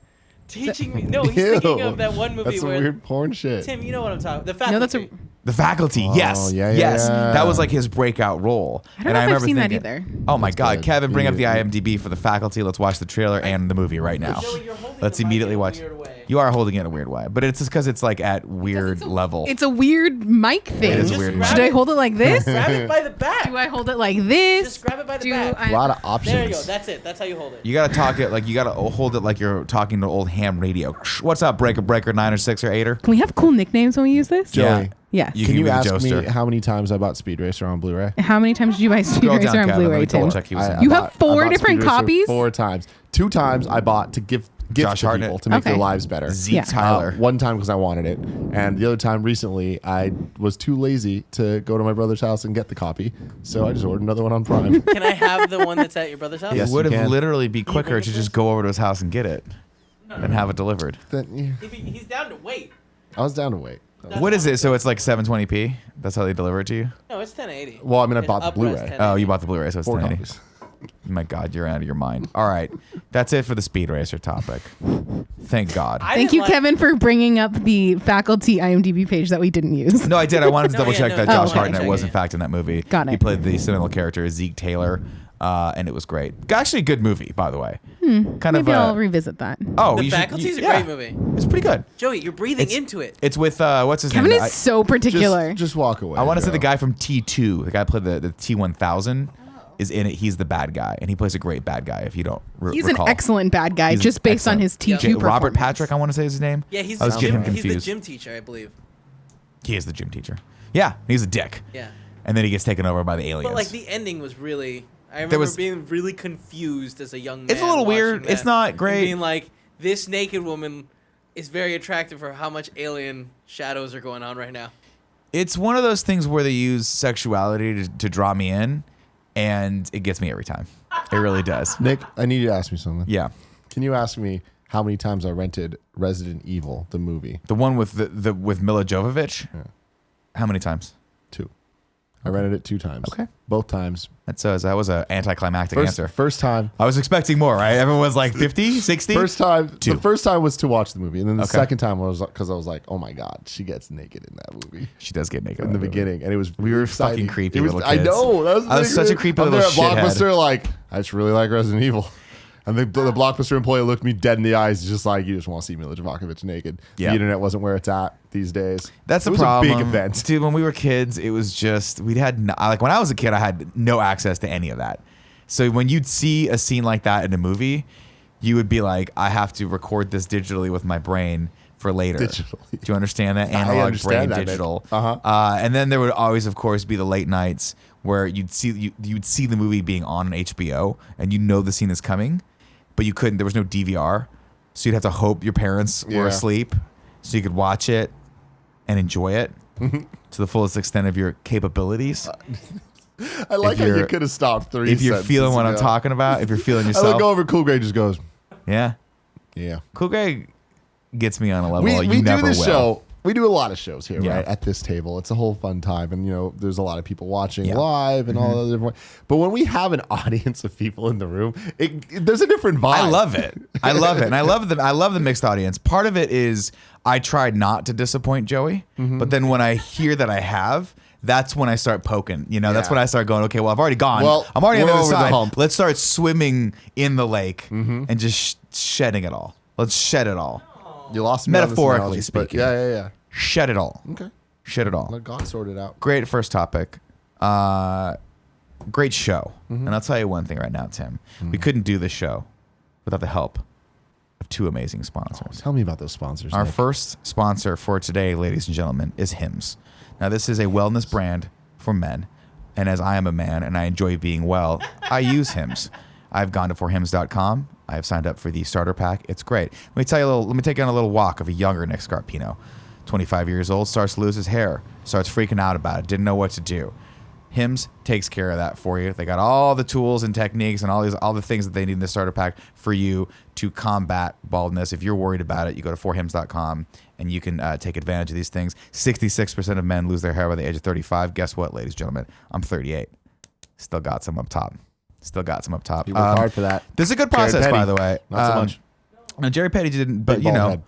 Teaching me? No, he's thinking of that one movie That's some where weird porn shit. Tim, you know what I'm talking. The faculty. No, that's a. The Faculty. Yes. yeah, yes. yeah. That was like his breakout role. I don't know if I've seen that either. Oh my God, good. Kevin, bring up the Yeah. IMDb for The Faculty. Let's watch the trailer and the movie right now. Joey, you're holding Let's the mic immediately in a watch. weird way. You are holding it in a weird way, but it's just because it's like at weird level. It's a weird mic thing. It is Just weird. grab Should I hold it like this? Grab it by the back. Do I hold it like this? Just grab it by the Do back. I- A lot of options. There you go. That's it. That's how you hold it. You gotta talk it like you gotta hold it like you're talking to old ham radio. What's up, breaker 9 or 6 or 8er? Can we have cool nicknames when we use this? Joey, Yes. You Can can you be the ask me Joester. how many times I bought Speed Racer on Blu-ray? How many times did you buy Speed Scroll Racer down, on Kevin. Blu-ray, Let me Tim? double check he was in. You I have bought- four I bought different Speed Racer copies? 4 times. 2 times I bought to give Josh to Hartnett. people to make their Okay. lives better. Zeke Yeah. Tyler. One time because I wanted it, and the other time recently I was too lazy to go to my brother's house and get the copy, so I just ordered another one on Prime. Can I have the one that's at your brother's house? Yes. It would you have can. literally be quicker bring to it just go over to his house and get it and have it delivered. Then, yeah, He's down to wait. I was down to wait. What is it? So it's like 720p? That's how they deliver it to you? No, it's 1080. Well, I mean, I It's bought the up res Blu-ray. 1080. Oh, you bought the Blu-ray, so it's 4 1080. copies. My God, you're out of your mind. All right. That's it for the Speed Racer topic. Thank God. I Thank didn't you, like- Kevin, for bringing up the faculty IMDb page that we didn't use. No, I did. I wanted to No, double yeah, check no, that no, Josh okay. Hartnett was in Yeah. fact in that movie. Got He it. played the seminal character Zeke Taylor, and it was great. Actually, a good movie, by the way. Kind Maybe of. I'll revisit that. Oh, The you should- Faculty's a yeah. great movie. It's pretty good. Joey, you're breathing It's- into it. It's with what's his Kevin name? is so particular. Just walk away. I want to say bro. the guy from T2, the guy who played the T1000, is in it. He's the bad guy, and he plays a great bad guy. If you don't He's recall. an excellent bad guy, He's just based on excellent. his T2 Okay, Robert performance. Patrick, I want to say is his name. Yeah, he's I was the getting gym, him he's the confused. gym teacher, I believe. He is the gym teacher. Yeah, he's a dick. Yeah. And then he gets taken over by the aliens. But like the ending was really I There remember was- being really confused as a young man. It's a little watching weird. that It's not and great. being like, this naked woman is very attractive for how much alien shadows are going on right now. It's one of those things where they use sexuality to draw me in, and it gets me every time. It really does. Nick, I need you to ask me something. Yeah. Can you ask me how many times I rented Resident Evil, the movie? The one with with Mila Jovovich. How many times? 2. I rented it 2 times. Okay. Both times. That was an anticlimactic answer. First time. I was expecting more, right? Everyone was like 50, 60? First time. 2. The first time was to watch the movie. And then the Okay. second time was because I was like, oh my God, she gets naked in that movie. She does get naked In the beginning. And it was We were exciting. fucking creepy It was, little I kids. know. That was the I was thing. such a creepy I'm little there at shithead. Blockbuster, like, I just really like Resident Evil. And the Blockbuster employee looked me dead in the eyes, just like, you just want to see Mila Jovovich naked. Yeah. The internet wasn't where it's at these days. That's the it was problem. a big event. Dude, when we were kids, it was just, when I was a kid, I had no access to any of that. So when you'd see a scene like that in a movie, you would be like, I have to record this digitally with my brain for later. Digitally. Do you understand that? I Analog, understand brain, that, Nick. digital. Uh-huh. And then there would always, of course, be the late nights where you'd see the movie being on HBO and you know the scene is coming, but you couldn't. There was no DVR, so you'd have to hope your parents were Yeah. asleep so you could watch it and enjoy it to the fullest extent of your capabilities. I like how you're- you could have stopped 3 If you're sentences feeling what I'm ago. talking about, if you're feeling I yourself, look over, Cool Grey just goes, yeah. yeah. Cool Greg gets me on a level We you do never this will. show. We do a lot of shows here, Yeah. right? At this table. It's a whole fun time. And, there's a lot of people watching Yeah. Mm-hmm. live and all the different. But when we have an audience of people in the room, there's a different vibe. I love it. I love it. And I love the mixed audience. Part of it is I tried not to disappoint Joey, but then when I hear that I have, that's when I start poking. That's Yeah. when I start going, okay, well, I've already gone. Well, I'm already on the we're other over the side. hump. Let's start swimming in the lake and just shedding it all. Let's shed it all. You lost me on this Metaphorically analogy, but speaking. Yeah. Shed it all. Okay. Shed it all. Let God sort it out. Great first topic. Great show. And I'll tell you one thing right now, Tim. We couldn't do this show without the help of 2 amazing sponsors. Tell me about those sponsors. Our Nick. first sponsor for today, ladies and gentlemen, is Hims. Now, this is a wellness brand for men. And as I am a man and I enjoy being well, I use Hims. I've gone to forhims.com. I have signed up for the starter pack. It's great. Let me take you on a little walk of a younger Nick Scarpino. 25 years old, starts to lose his hair, starts freaking out about it, didn't know what to do. Hims takes care of that for you. They got all the tools and techniques and all the things that they need in the starter pack for you to combat baldness. If you're worried about it, you go to forhims.com and you can take advantage of these things. 66% of men lose their hair by the age of 35. Guess what, ladies and gentlemen? I'm 38. Still got some up top. You work hard for that. This is a good Jared process, Petty, by the way. Not so much. No, Jerry Petty didn't, but Big bald head.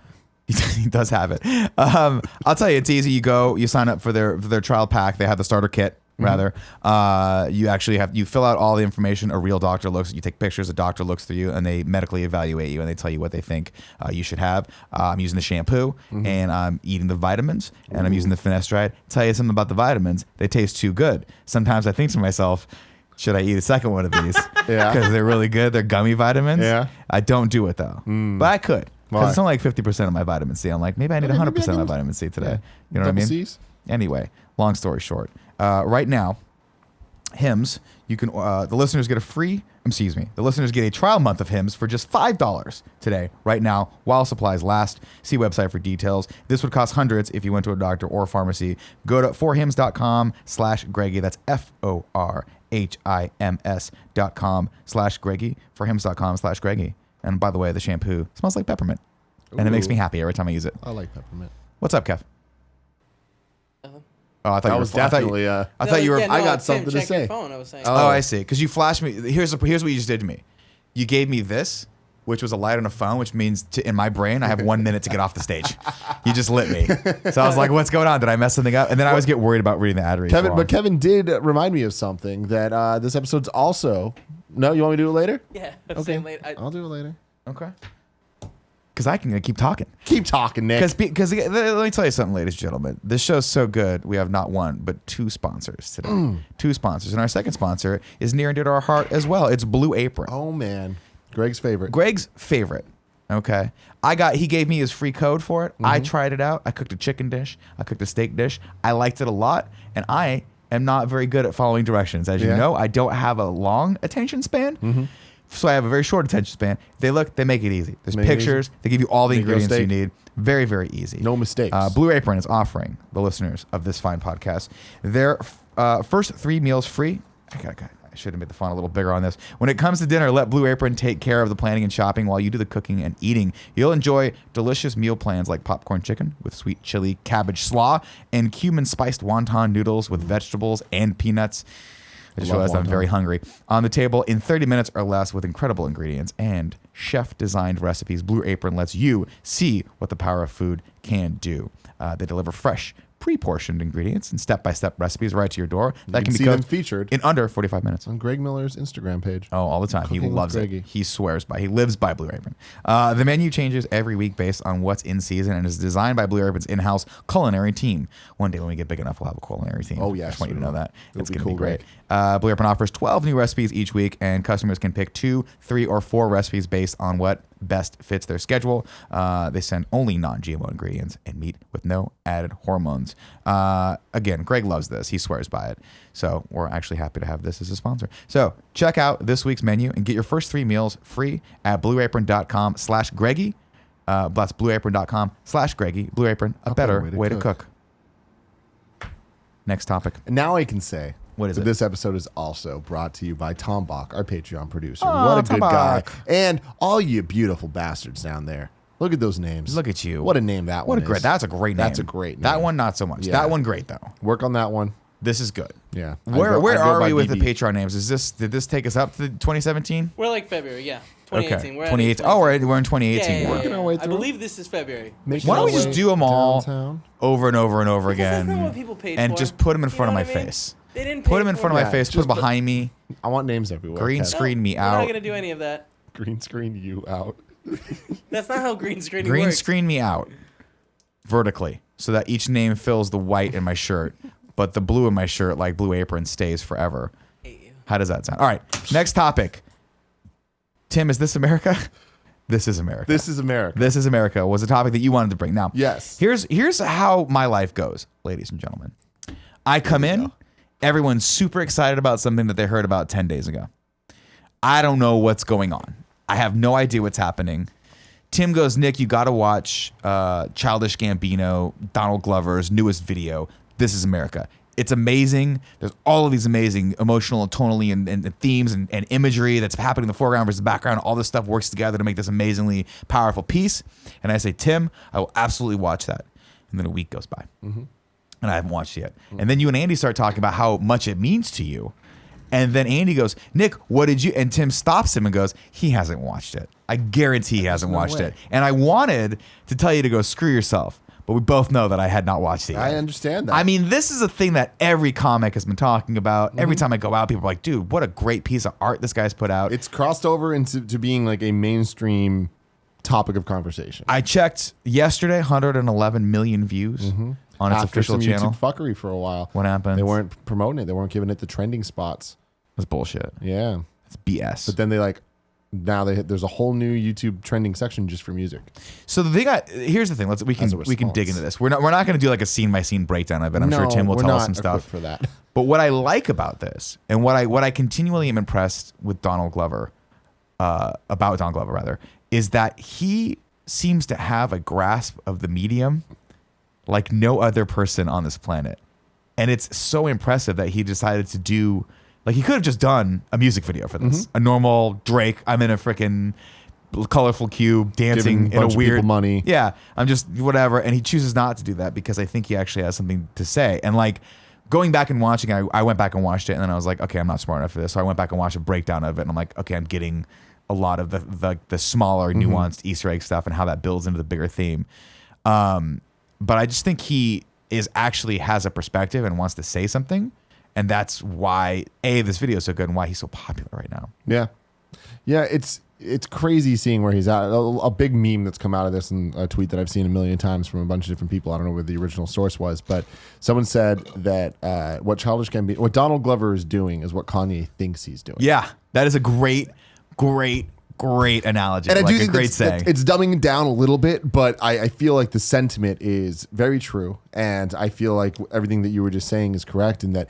he does have it. I'll tell you, it's easy. You sign up for their trial pack. They have the starter kit. Rather, you fill out all the information. A real doctor looks. You take pictures. A doctor looks through you, and they medically evaluate you, and they tell you what they think you should have. I'm using the shampoo, and I'm eating the vitamins, and I'm using the finasteride. Tell you something about the vitamins. They taste too good. Sometimes I think to myself, should I eat a second one of these? Yeah. Because they're really good. They're gummy vitamins. Yeah. I don't do it though, but I could. Why? Because it's only like 50% of my vitamin C. I'm like, maybe I need 100% of my vitamin C today. Yeah. You know what I Double mean? Cs? Anyway, long story short, right now, Hims, you can the listeners get the listeners get a trial month of Hims for just $5 today, right now, while supplies last. See website for details. This would cost hundreds if you went to a doctor or pharmacy. Go to forhims.com/Greggy. That's FORHIMS.com/Greggy. Forhims.com/Greggy. And by the way, the shampoo smells like peppermint, and it makes me happy every time I use it. I like peppermint. What's up, Kev? Oh, I thought That you were. was definitely. I thought you were. I got something to check say. Your phone, I was saying. Oh, I see. Because you flashed me. Here's what you just did to me. You gave me this, which was a light on a phone, which means in my brain I have 1 minute to get off the stage. You just lit me. So I was like, "What's going on? Did I mess something up?" And then I always get worried about reading the ad read. Kevin did remind me of something that this episode's also. No, you want me to do it later? Yeah. Okay. I'll do it later. Okay. Because I can keep talking. Keep talking, Nick. Because let me tell you something, ladies and gentlemen. This show's so good. We have not one but 2 sponsors today. 2 sponsors, and our second sponsor is near and dear to our heart as well. It's Blue Apron. Oh man, Greg's favorite. Greg's favorite. Okay. He gave me his free code for it. I tried it out. I cooked a chicken dish. I cooked a steak dish. I liked it a lot. And I am not very good at following directions. As you know, I don't have a long attention span. So I have a very short attention span. They make it easy. There's pictures. They give you all the ingredients you need. Very, very easy. No mistakes. Blue Apron is offering the listeners of this fine podcast their first 3 meals free. I should have made the font a little bigger on this. When it comes to dinner, let Blue Apron take care of the planning and shopping while you do the cooking and eating. You'll enjoy delicious meal plans like popcorn chicken with sweet chili cabbage slaw and cumin spiced wonton noodles with vegetables and peanuts. I just realized I'm very hungry. On the table in 30 minutes or less with incredible ingredients and chef-designed recipes, Blue Apron lets you see what the power of food can do. They deliver fresh, pre-portioned ingredients and step-by-step recipes right to your door. That can be them featured in under 45 minutes. on Greg Miller's Instagram page. Oh, all the time. He Cooking with loves it. Greggy. He swears by. He lives by Blue Apron. The menu changes every week based on what's in season and is designed by Blue Apron's in-house culinary team. One day when we get big enough, we'll have a culinary team. Oh, I yes, just want you to know that. It'll It's be going to cool, be great. Blue Apron offers 12 new recipes each week, and customers can pick 2, 3, or 4 recipes based on what best fits their schedule. They send only non-GMO ingredients and meat with no added hormones. Again, Greg loves this. He swears by it. So we're actually happy to have this as a sponsor. So check out this week's menu and get your first 3 meals free at blueapron.com/Greggy. That's blueapron.com/Greggy. Blue Apron, a better way to cook. Next topic. Now I can say What is that it? this episode is also brought to you by Tom Bach, our Patreon producer. Oh, what a Tom good guy. Bach. And all you beautiful bastards down there. Look at those names. Look at you. What a name that What one a great. is. That's a great name. That's a great name. That one, not so much. Yeah. That one, great though. Work on that one. This is good. Yeah. Where I go are by we with the BB. Patreon names? Did this take us up to 2017? We're like February, yeah. 2018. Okay. We're at 2018. Oh, we're in 2018. Yeah, Working our way I through. believe this is February. Making Why don't we our just way do them all downtown. over and over and over Because that's again, not what people paid and for. just put them in You front of know my what I mean? face? They didn't Put pay them in for front of it. my face. Put just them put- behind me. I want names everywhere. Green Kev. screen me We're out. not gonna do any of that. Green screen you out. That's not how green screening Green works. screen me out vertically so that each name fills the white in my shirt, but the blue in my shirt, like Blue Apron, stays forever. How does that sound? All right. Next topic. Tim, is this America? This is America. This is America. This is America was a topic that you wanted to bring. Now, Yes. Here's how my life goes, ladies and gentlemen. I come in, everyone's super excited about something that they heard about 10 days ago. I don't know what's going on. I have no idea what's happening. Tim goes, Nick, you got to watch Childish Gambino, Donald Glover's newest video, This is America. It's amazing. There's all of these amazing emotional, tonally, and themes and imagery that's happening in the foreground versus the background. All this stuff works together to make this amazingly powerful piece. And I say, Tim, I will absolutely watch that. And then a week goes by. And I haven't watched it yet. And then you and Andy start talking about how much it means to you. And then Andy goes, Nick, what did you... And Tim stops him and goes, he hasn't watched it. I guarantee he hasn't watched it. And I wanted to tell you to go screw yourself. But we both know that I had not watched it yet. I understand that. I mean, this is a thing that every comic has been talking about. Every time I go out, people are like, dude, what a great piece of art this guy's put out. It's crossed over into being like a mainstream topic of conversation. I checked yesterday, 111 million views on its After official some channel. YouTube fuckery for a while. What happened? They weren't promoting it. They weren't giving it the trending spots. That's bullshit. Yeah. It's BS. But then there's a whole new YouTube trending section just for music. So the thing, here's the thing. We can response. dig into this. We're not going to do like a scene by scene breakdown of it. I'm sure Tim will we're tell us not some stuff equipped for that. But what I like about this, and what I continually am impressed with Donald Glover, about Donald Glover rather, is that he seems to have a grasp of the medium like no other person on this planet, and it's so impressive that he decided to do. Like, he could have just done a music video for this. A normal Drake, I'm in a freaking colorful cube dancing Giving a in a bunch of weird... people money. Yeah, I'm just whatever. And he chooses not to do that because I think he actually has something to say. And like, going back and watching, I went back and watched it, and then I was like, okay, I'm not smart enough for this. So I went back and watched a breakdown of it, and I'm like, okay, I'm getting a lot of the smaller, nuanced Easter egg stuff and how that builds into the bigger theme. But I just think he actually has a perspective and wants to say something. And that's why this video is so good and why he's so popular right now. Yeah. Yeah, it's crazy seeing where he's at. A big meme that's come out of this, and a tweet that I've seen a million times from a bunch of different people. I don't know where the original source was, but someone said that what Donald Glover is doing is what Kanye thinks he's doing. Yeah, that is a great great analogy. And I do like a think great saying. it's dumbing it down a little bit, but I feel like the sentiment is very true. And I feel like everything that you were just saying is correct in that,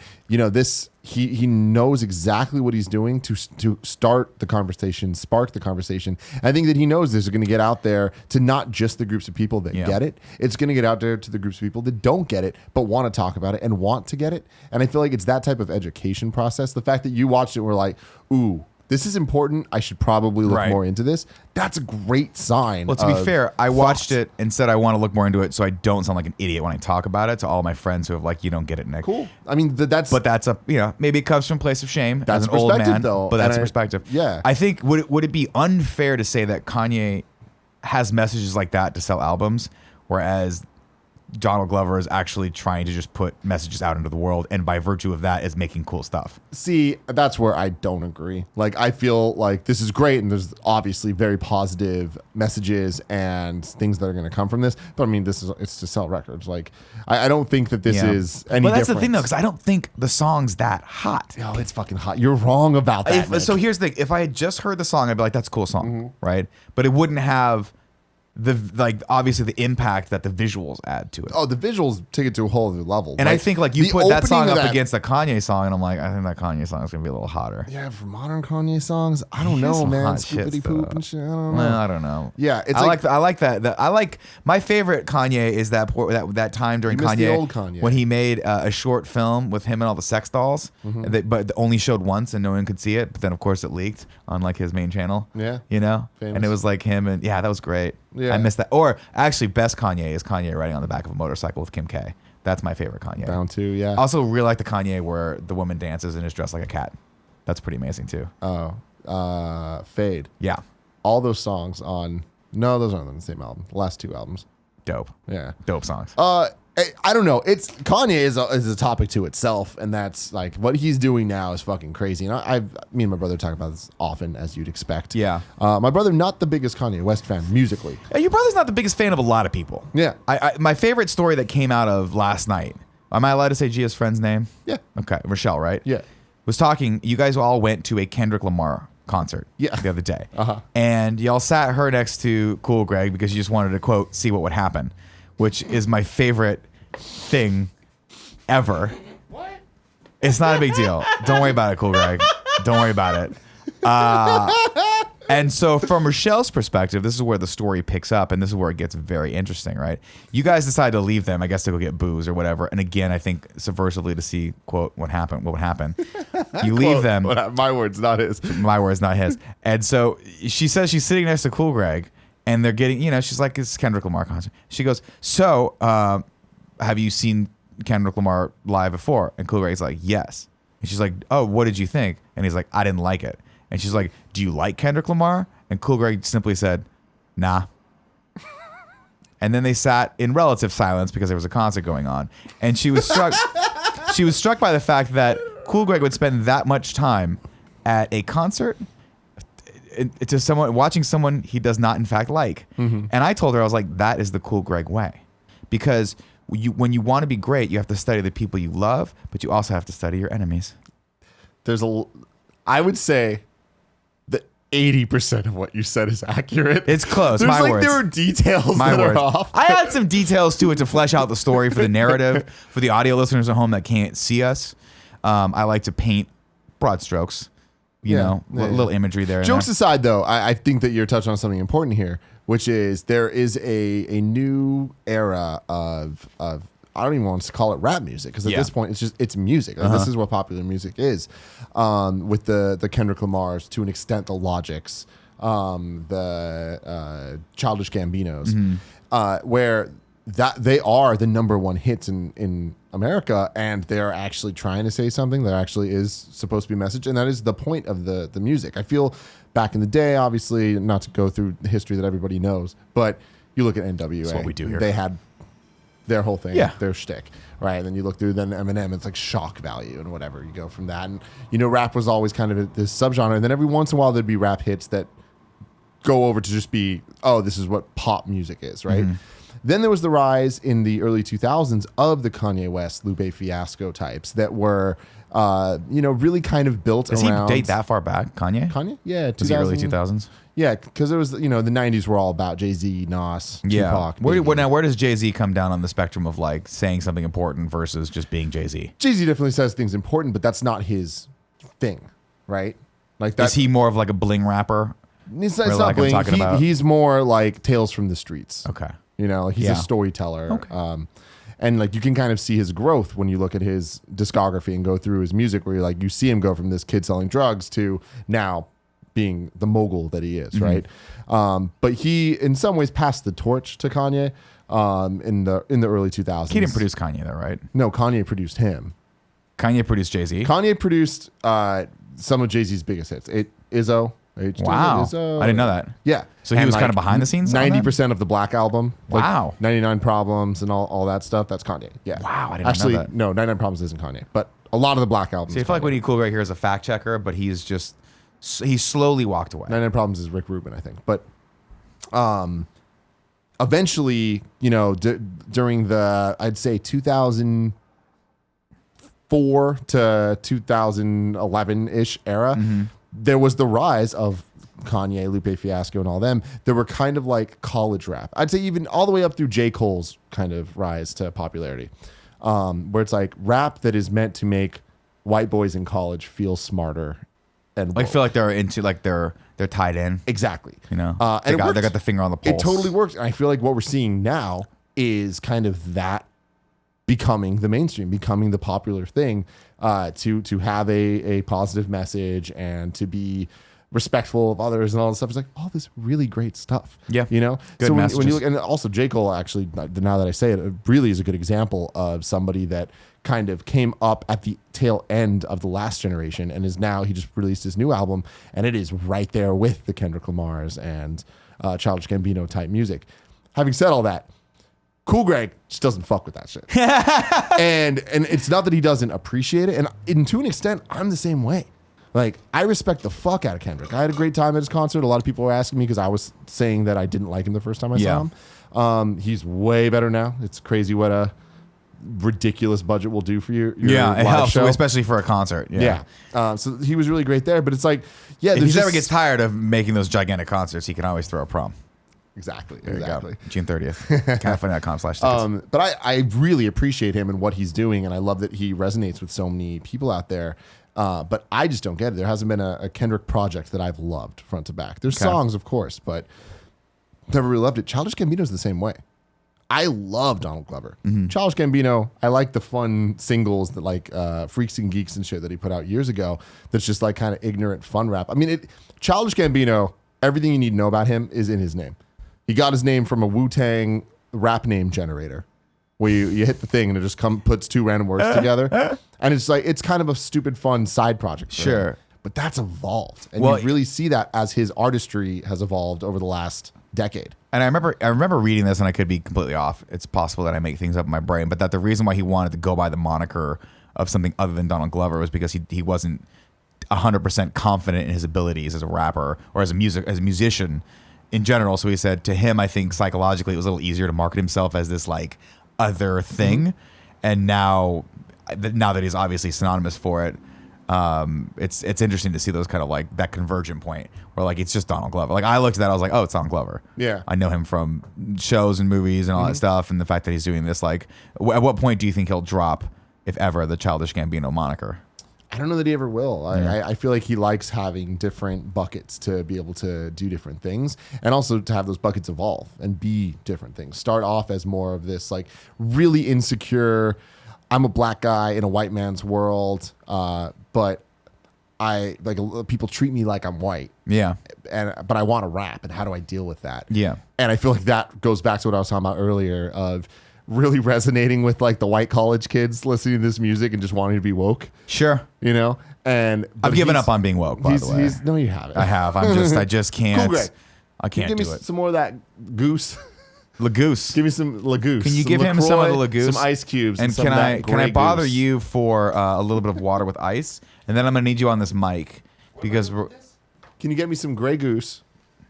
he knows exactly what he's doing to start the conversation, spark the conversation. And I think that he knows this is going to get out there to not just the groups of people that get it. It's going to get out there to the groups of people that don't get it, but want to talk about it and want to get it. And I feel like it's that type of education process. The fact that you watched it and were like, ooh, this is important. I should probably look more into this. That's a great sign. Well, to be fair, I watched it and said I want to look more into it so I don't sound like an idiot when I talk about it to all my friends who have like, you don't get it, Nick. Cool. I mean, that's maybe it comes from a place of shame that's as an old man, though, but that's a perspective. Yeah. I think would it be unfair to say that Kanye has messages like that to sell albums, whereas Donald Glover is actually trying to just put messages out into the world, and by virtue of that is making cool stuff. See, that's where I don't agree. Like, I feel like this is great, and there's obviously very positive messages and things that are going to come from this. But I mean, it's to sell records. Like, I don't think that this is any. But that's different. the thing, though, because I don't think the song's that hot. Oh, it's fucking hot. You're wrong about that. So here's the thing: if I had just heard the song, I'd be like, "That's a cool song," right? But it wouldn't have obviously the impact that the visuals add to it. Oh, the visuals take it to a whole other level. And like, I think like you put that song opening up of that- against the Kanye song, and I'm like, I think that Kanye song is gonna be a little hotter. Yeah, for modern Kanye songs, I don't know, some man. hot shit, Scoopity poop though. and shit. I don't know. Well, I don't know. Yeah, it's I like that. I like my favorite Kanye is that time during You missed Kanye, the old Kanye. when he made a short film with him and all the sex dolls, but only showed once and no one could see it. But then of course it leaked on like his main channel. Yeah. And it was like him and that was great. Yeah. I missed that. Or actually, best Kanye is Kanye riding on the back of a motorcycle with Kim K. That's my favorite Kanye. Down to, yeah. Also, really like the Kanye where the woman dances and is dressed like a cat. That's pretty amazing too. Fade. Yeah, All those songs on. No, those aren't on the same album. The last two albums. dope. Yeah. Dope songs. I don't know. It's Kanye is a topic to itself, and that's like what he's doing now is fucking crazy. And me and my brother talk about this often, as you'd expect. Yeah. My brother, not the biggest Kanye West fan musically. Your brother's not the biggest fan of a lot of people. Yeah. My favorite story that came out of last night. Am I allowed to say Gia's friend's name? Yeah. Okay, Rochelle, right? Yeah. Was talking. You guys all went to a Kendrick Lamar concert. Yeah. The other day. Uh-huh. And y'all sat her next to Cool Greg because you just wanted to quote see what would happen, which is my favorite thing ever. What? It's not a big deal. Don't worry about it, Cool Greg. Don't worry about it. And so from Rochelle's perspective, this is where the story picks up, and this is where it gets very interesting, right? You guys decide to leave them, I guess, to go get booze or whatever. And again, I think subversively to see, quote, what would happen. You leave them. My words, not his. My words, not his. And so she says she's sitting next to Cool Greg, and they're getting, she's like, it's Kendrick Lamar concert. She goes, so, have you seen Kendrick Lamar live before? And Cool Greg's like, yes. And she's like, oh, what did you think? And he's like, I didn't like it. And she's like, do you like Kendrick Lamar? And Cool Greg simply said, nah. And then they sat in relative silence because there was a concert going on. And she was struck. She was struck by the fact that Cool Greg would spend that much time at a concert to someone watching someone he does not in fact like. Mm-hmm. And I told her, I was like, that is the Cool Greg way, because when you want to be great, you have to study the people you love, but you also have to study your enemies. I would say that 80% of what you said is accurate. It's close. There's My words. there were details My that words. are off. I had some details to it to flesh out the story for the narrative, for the audio listeners at home that can't see us. I like to paint broad strokes, little imagery there. Jokes aside, though, I think that you're touching on something important here, which is there is a new era of I don't even want to call it rap music, because at this point it's music. Like, this is what popular music is. With the Kendrick Lamars, to an extent, the Logics, the Childish Gambinos, where that they are the number one hits in America, and they're actually trying to say something. There actually is supposed to be a message, and that is the point of the music. I feel back in the day, obviously, not to go through the history that everybody knows, but you look at NWA. That's what we do here. They had their whole thing, Yeah. their shtick, right? And then you look through then Eminem, it's like shock value and whatever. You go from that, and rap was always kind of this subgenre, and then every once in a while there'd be rap hits that go over to just be, oh, this is what pop music is, right? Then there was the rise in the early 2000s of the Kanye West, Lupe Fiasco types that were, really kind of built Does around. he date that far back, Kanye? Kanye? Yeah. Was he early 2000s? Yeah, because it was, the 90s were all about Jay-Z, Nas, Tupac. Where does Jay-Z come down on the spectrum of like saying something important versus just being Jay-Z? Jay-Z definitely says things important, but that's not his thing, right? Like that. Is he more of like a bling rapper? It's Or not like I'm bling. talking about? He's more like Tales from the Streets. Okay. He's Yeah. a storyteller. Okay. And like you can kind of see his growth when you look at his discography and go through his music, where you're like, you see him go from this kid selling drugs to now being the mogul that he is, right? But he, in some ways, passed the torch to Kanye in the early 2000s. He didn't produce Kanye though, right? No, Kanye produced him. Kanye produced Jay-Z. Kanye produced some of Jay-Z's biggest hits. Izzo. Wow. Izzo. I didn't know that. Yeah. So he was kind of behind the scenes on that? 90% of the Black Album. like Wow. 99 Problems and all that stuff. That's Kanye. Yeah. Wow, I didn't know Actually, that. no, 99 Problems isn't Kanye. But a lot of the Black Albums. See, I feel like we need Cool right here as a fact checker, but he slowly walked away. 99 Problems is Rick Rubin, I think. But eventually, during the, I'd say 2004 to 2011-ish era, there was the rise of Kanye, Lupe Fiasco, and all them. There were kind of like college rap. I'd say even all the way up through J. Cole's kind of rise to popularity, where it's like rap that is meant to make white boys in college feel smarter and I woke. feel like they're into like they're tied in. Exactly. You know, and they it got the finger on the pulse. It totally works. And I feel like what we're seeing now is kind of that becoming the mainstream, becoming the popular thing, to have a positive message and to be respectful of others and all this stuff. It's like all this really great stuff. Yeah. Good Good when you messages. look, and also J. Cole actually, now that I say it, really is a good example of somebody that kind of came up at the tail end of the last generation and is now, he just released his new album and it is right there with the Kendrick Lamars and Childish Gambino type music. Having said all that, Cool Greg just doesn't fuck with that shit. and it's not that he doesn't appreciate it. And to an extent, I'm the same way. Like, I respect the fuck out of Kendrick. I had a great time at his concert. A lot of people were asking me because I was saying that I didn't like him the first time I saw him. He's way better now. It's crazy what a ridiculous budget will do for your It live helps, show. especially for a concert. Yeah. So he was really great there. But it's like, yeah, If there's he ever just- gets tired of making those gigantic concerts, he can always throw a prom. Exactly. There Exactly. you go. June 30th. Kindoffunny.com/tickets. But I really appreciate him and what he's doing, and I love that he resonates with so many people out there. But I just don't get it. There hasn't been a Kendrick project that I've loved front to back. There's songs, of course, but never really loved it. Childish Gambino's the same way. I love Donald Glover. Childish Gambino, I like the fun singles that like Freaks and Geeks and shit that he put out years ago. That's just like kind of ignorant fun rap. I mean, Childish Gambino, everything you need to know about him is in his name. He got his name from a Wu-Tang rap name generator, where you hit the thing and it just puts two random words together, and it's like it's kind of a stupid fun side project. For Sure. him. But that's evolved, and Well, you really see that as his artistry has evolved over the last decade. And I remember reading this, and I could be completely off. It's possible that I make things up in my brain, but that the reason why he wanted to go by the moniker of something other than Donald Glover was because he wasn't 100% confident in his abilities as a rapper or as a musician in general. So he said to him, I think psychologically it was a little easier to market himself as this like other thing. And now that he's obviously synonymous for it, it's interesting to see those kind of like that convergent point where like it's just Donald Glover. Like I looked at that, I was like, oh, it's Donald Glover. Yeah. I know him from shows and movies and all that stuff, and the fact that he's doing this, like, at what point do you think he'll drop, if ever, the Childish Gambino moniker? I don't know that he ever will. I feel like he likes having different buckets to be able to do different things, and also to have those buckets evolve and be different things. Start off as more of this like really insecure, I'm a black guy in a white man's world, but I like people treat me like I'm white. Yeah. But I want to rap, and how do I deal with that? Yeah. And I feel like that goes back to what I was talking about earlier of really resonating with like the white college kids listening to this music and just wanting to be woke. Sure. And I've given up on being woke, by the way. No, you haven't. I have. I just can't. Cool, Greg. I can't Give do me it. some more of that goose. Lagoose. Give me some Lagoose. Can you some give him some of the LaCroix, Lagoose? Some ice cubes. And some can of that I Grey bother Goose. you for a little bit of water with ice? And then I'm going to need you on this mic because Can you get me some Grey Goose,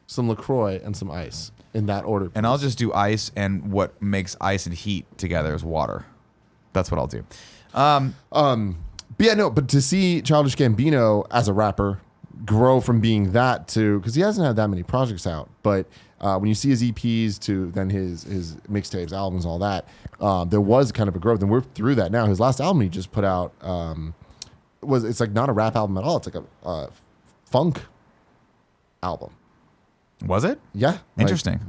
some LaCroix, and some ice? in that order. And I'll just do ice, and what makes ice and heat together is water. That's what I'll do. But yeah, no, but to see Childish Gambino as a rapper grow from being that to, because he hasn't had that many projects out, but when you see his EPs to then his mixtapes, albums, all that, there was kind of a growth, and we're through that now. His last album he just put out it's like not a rap album at all. It's like a funk album. Was it? Yeah. Interesting.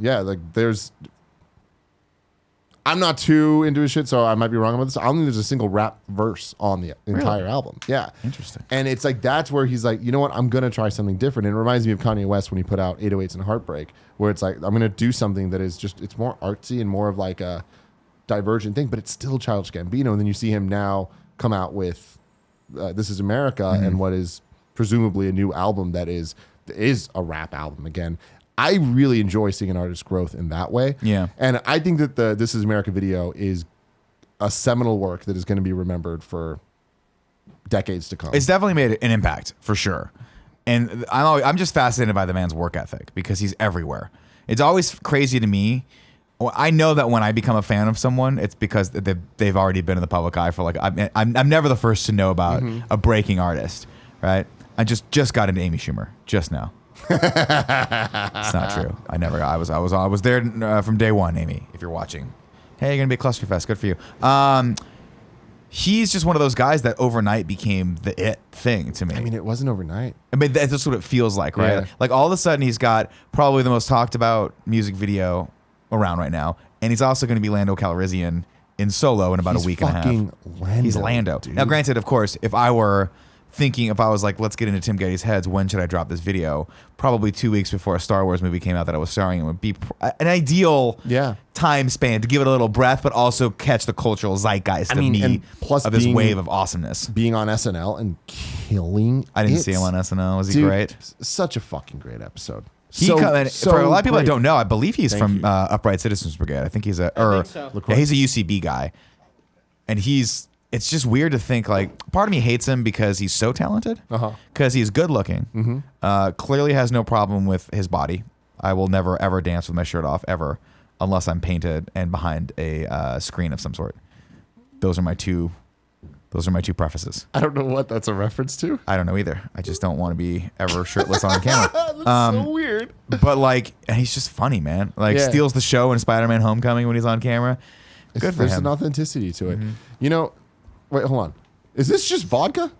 I'm not too into his shit, so I might be wrong about this. I don't think there's a single rap verse on the entire album. Yeah. Interesting. And it's like, that's where he's like, you know what? I'm going to try something different. And it reminds me of Kanye West when he put out 808s and Heartbreak, where it's like, I'm going to do something that is just, it's more artsy and more of like a divergent thing, but it's still Childish Gambino. And then you see him now come out with This Is America and what is presumably a new album that is a rap album again. I really enjoy seeing an artist's growth in that way. Yeah. And I think that the This Is America video is a seminal work that is going to be remembered for decades to come. It's definitely made an impact, for sure. And I'm just fascinated by the man's work ethic because he's everywhere. It's always crazy to me. I know that when I become a fan of someone, it's because they've already been in the public eye for like, I'm never the first to know about a breaking artist, right? I just got into Amy Schumer just now. It's not true. I was there from day one, Amy, if you're watching. Hey, you're gonna be a Clusterfest. Good for you. He's just one of those guys that overnight became the it thing to me. I mean, it wasn't overnight. I mean, that's just what it feels like, right? Yeah. Like all of a sudden he's got probably the most talked about music video around right now. And he's also going to be Lando Calrissian in Solo in about a week and a half. Lando, he's Lando. dude. Now, granted, of course, if I was like, let's get into Tim Gettys' heads, when should I drop this video? Probably 2 weeks before a Star Wars movie came out that I was starring in would be an ideal time span to give it a little breath, but also catch the cultural zeitgeist of this wave of awesomeness. Being on SNL and killing I didn't see him on SNL. Was he great? Such a fucking great episode. For a lot of people that don't know, I believe he's from Upright Citizens Brigade. I think he's he's a UCB guy. And it's just weird to think, like, part of me hates him because he's so talented, because he's good looking, clearly has no problem with his body. I will never, ever dance with my shirt off, ever, unless I'm painted and behind a screen of some sort. Those are my two prefaces. I don't know what that's a reference to. I don't know either. I just don't want to be ever shirtless on camera. That's so weird. But, like, and he's just funny, man. Like, steals the show in Spider-Man Homecoming when he's on camera. Good for him. There's an authenticity to it. You know... Wait, hold on. Is this just vodka?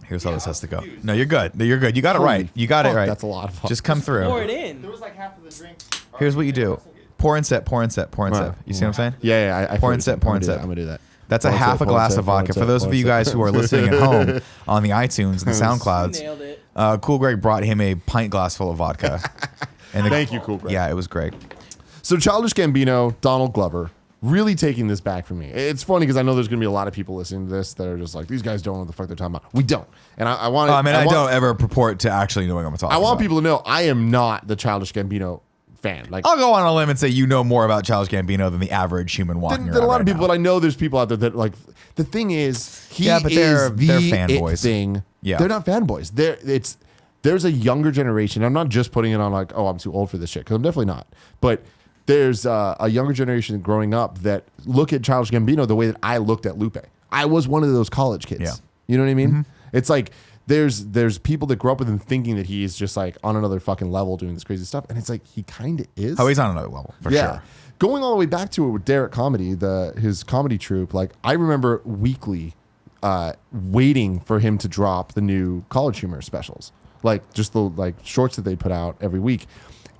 Here's how this has to go. No, you're good. You're good. You got it right. You got it right. That's a lot of fun. Just come through. Pour it in. There was like half of the drink. Here's what you do. Pour and sip, pour and sip, pour and sip. You see what I'm saying? Yeah. I pour and sip, pour and sip. I'm going to do that. That's a half a glass of vodka. For those of you guys who are listening at home on the iTunes and the SoundClouds, Nailed it. Cool Greg brought him a pint glass full of vodka. And Thank you, Cool Greg. Yeah, it was great. So Childish Gambino, Donald Glover, really taking this back from me. It's funny because I know there's going to be a lot of people listening to this that are just like, these guys don't know what the fuck they're talking about. We don't. And I want to... I don't ever purport to actually knowing what I'm talking about. I want people to know I am not the Childish Gambino fan. Like, I'll go on a limb and say you know more about Childish Gambino than the average human walking around. There are a lot of right people, now. but I know there's people out there that, like, the thing is, they're fanboys. Thing. Yeah. They're not fanboys. There's a younger generation. I'm not just putting it on like, oh, I'm too old for this shit, because I'm definitely not. But there's a younger generation growing up that look at Childish Gambino the way that I looked at Lupe. I was one of those college kids. Yeah. You know what I mean? It's like there's people that grow up with him thinking that he's just like on another fucking level doing this crazy stuff, and it's like he kind of is. Oh, he's on another level for sure. Going all the way back to it with Derek Comedy, his comedy troupe. Like, I remember weekly waiting for him to drop the new College Humor specials, like just the shorts that they put out every week.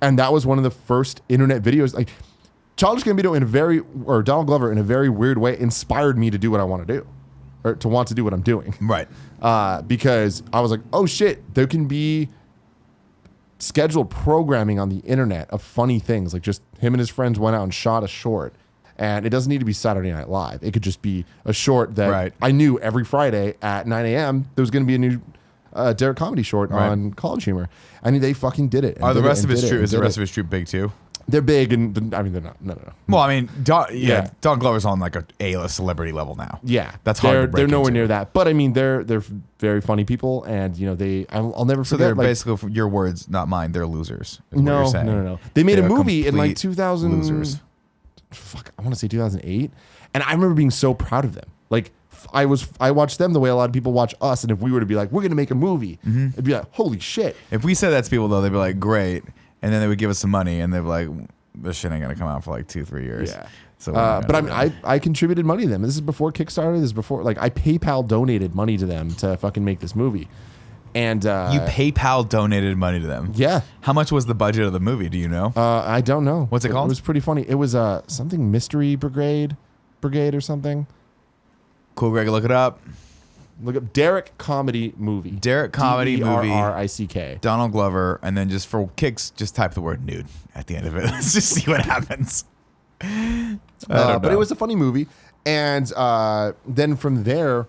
And that was one of the first internet videos. Like, Childish Gambino or Donald Glover in a very weird way inspired me to do what I want to do, or to want to do what I'm doing. Right. Because I was like, oh shit, there can be scheduled programming on the internet of funny things. Like, just him and his friends went out and shot a short. And it doesn't need to be Saturday Night Live. It could just be a short that I knew every Friday at 9 a.m. there was going to be a new Derek Comedy short on College Humor. I mean, they fucking did it. Are the rest of his troop? Is the rest of his troop big too? They're big, and I mean, they're not. No. Well, I mean, Yeah. Don Glover's on like a A-list celebrity level now. Yeah, That's hard to break They're nowhere into. near that. But I mean, they're very funny people, and you know, I'll never So forget. they're like, basically, for your words, not mine. They're losers. Is what no, you're saying. no. They made They're a movie in like complete 2000. losers. Fuck, I want to say 2008, and I remember being so proud of them. Like I watched them the way a lot of people watch us, and if we were to be like, we're gonna make a movie, it'd be like, holy shit. If we said that to people though, they'd be like, great, and then they would give us some money, and they'd be like, this shit ain't gonna come out for like 2-3 years. Yeah. So, we're not but gonna I do mean, I contributed money to them. This is before Kickstarter. This is before like I PayPal donated money to them to fucking make this movie, and that. You PayPal donated money to them. yeah. How much was the budget of the movie? Do you know? I don't know. What's it called? It was pretty funny. It was something Mystery Brigade or something. Cool, Greg. Look it up. Look up Derek Comedy Movie. Derek Comedy Movie. DERRICK. Donald Glover, and then just for kicks, just type the word nude at the end of it. Let's just see what happens. I don't But know. it was a funny movie, and then from there,